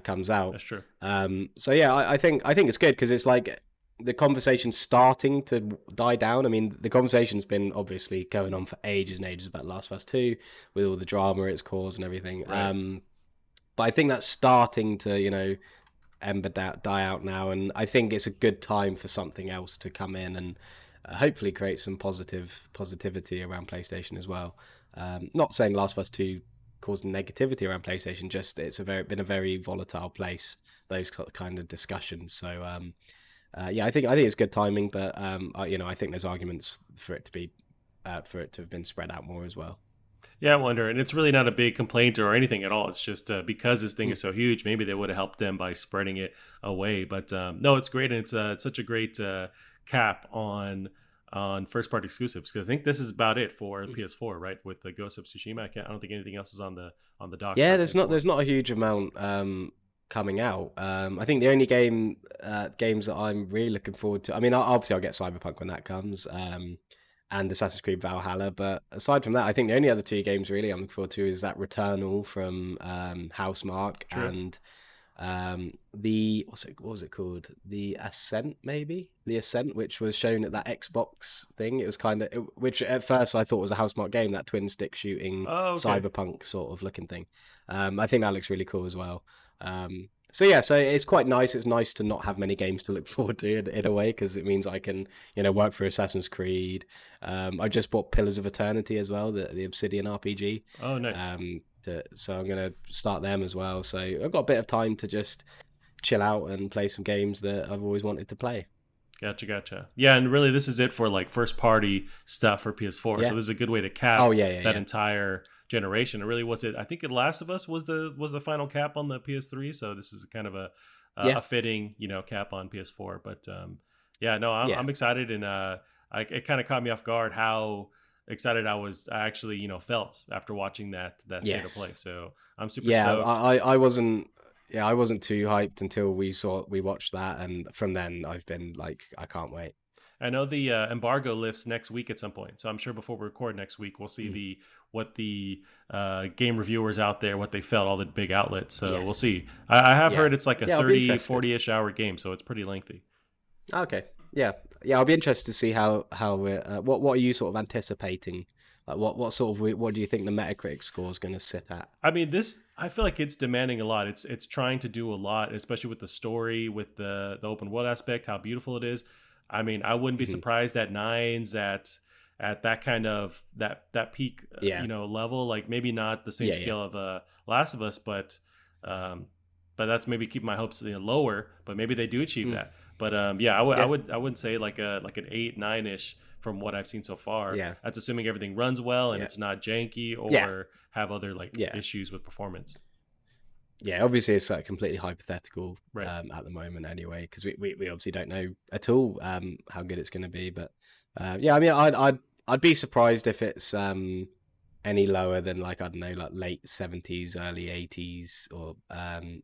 comes out. That's true. So yeah, I think it's good because it's like the conversation's starting to die down. I mean, the conversation's been obviously going on for ages and ages about Last of Us 2 with all the drama it's caused and everything. Right. But I think that's starting to, die out now, and I think it's a good time for something else to come in and hopefully create some positivity around PlayStation as well. Not saying Last of Us 2 caused negativity around PlayStation, just it's been a very volatile place, those kind of discussions. So I think it's good timing, but I think there's arguments for it to have been spread out more as well. Yeah, I wonder, and it's really not a big complaint or anything at all. It's just because this thing is so huge, maybe they would have helped them by spreading it away. But no, it's great, and it's such a great cap on first party exclusives, because I think this is about it for PS4, right? With the Ghost of Tsushima, I don't think anything else is on the dock. Yeah, there's not a huge amount coming out. I think the only games that I'm really looking forward to. I mean, obviously I'll get Cyberpunk when that comes, and Assassin's Creed Valhalla. But aside from that, I think the only other two games really I'm looking forward to is that Returnal from Housemarque. True. And what was it called? The Ascent, maybe? The Ascent, which was shown at that Xbox thing. It was which at first I thought was a Housemarque game, that twin stick shooting cyberpunk sort of looking thing. I think that looks really cool as well. So it's quite nice. It's nice to not have many games to look forward to in a way, because it means I can, work for Assassin's Creed. I just bought Pillars of Eternity as well, the Obsidian RPG. Oh, nice. So I'm going to start them as well. So I've got a bit of time to just chill out and play some games that I've always wanted to play. Gotcha. Yeah, and really this is it for like first party stuff for PS4. Yeah. So this is a good way to cap that entire generation. And really, I think The Last of Us was the final cap on the PS3. So this is kind of a fitting, cap on PS4. But I'm excited, and it kind of caught me off guard how excited I actually felt after watching that state of play. So I'm super stoked. I wasn't too hyped until we watched that, and from then I've been like, I can't wait. I know the embargo lifts next week at some point, so I'm sure before we record next week we'll see what the game reviewers out there, what they felt, all the big outlets. So we'll see. I have heard it's like a 30, 40-ish hour game, so it's pretty lengthy. Okay. Yeah. I'll be interested to see how what are you sort of anticipating? Like what do you think the Metacritic score is going to sit at? I mean, I feel like it's demanding a lot. It's trying to do a lot, especially with the story, with the open world aspect, how beautiful it is. I mean, I wouldn't be surprised at 9s, at at that kind of that peak, Yeah. level. Like maybe not the same Yeah. scale of Last of Us, but that's maybe keep my hopes lower. But maybe they do achieve Mm. that. But yeah, I Yeah. wouldn't say like an 8, 9-ish from what I've seen so far. Yeah. That's assuming everything runs well and Yeah. it's not janky Yeah. or have other like Yeah. issues with performance. Yeah, obviously it's like completely hypothetical Right. at the moment anyway, because we obviously don't know at all how good it's going to be. But yeah, I mean, I'd be surprised if it's any lower than like, I don't know, like late 70s, early 80s, or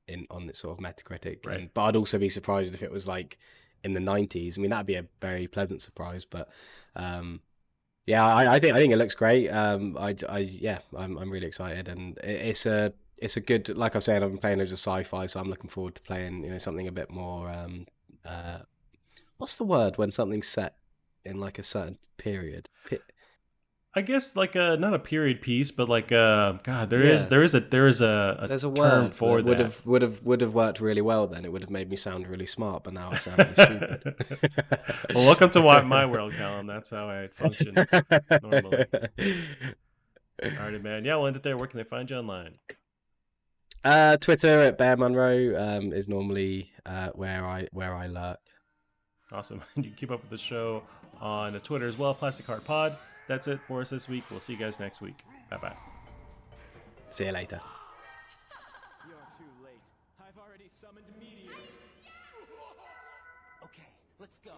in on the sort of Metacritic. Right. But I'd also be surprised if it was like in the 90s. I mean, that'd be a very pleasant surprise. But yeah, I think it looks great. Yeah, I'm really excited, and it's a good, like I said, I've been playing loads of sci-fi, so I'm looking forward to playing, something a bit more uh what's the word when something's set in like a certain period? I guess like not a period piece, but like God, Yeah, there is a there's a term word for that that. would have worked really well then. It would have made me sound really smart, but now I sound really stupid. Well, welcome to my world, Callum. That's how I function normally. Alrighty, man. Yeah, we'll end it there. Where can they find you online? Twitter at Bear Munro is normally where I lurk. Awesome. You can keep up with the show on Twitter as well, Plastic Heart Pod. That's it for us this week. We'll see you guys next week. Bye-bye. See you later. You're too late. I've already summoned meteor. Okay, let's go.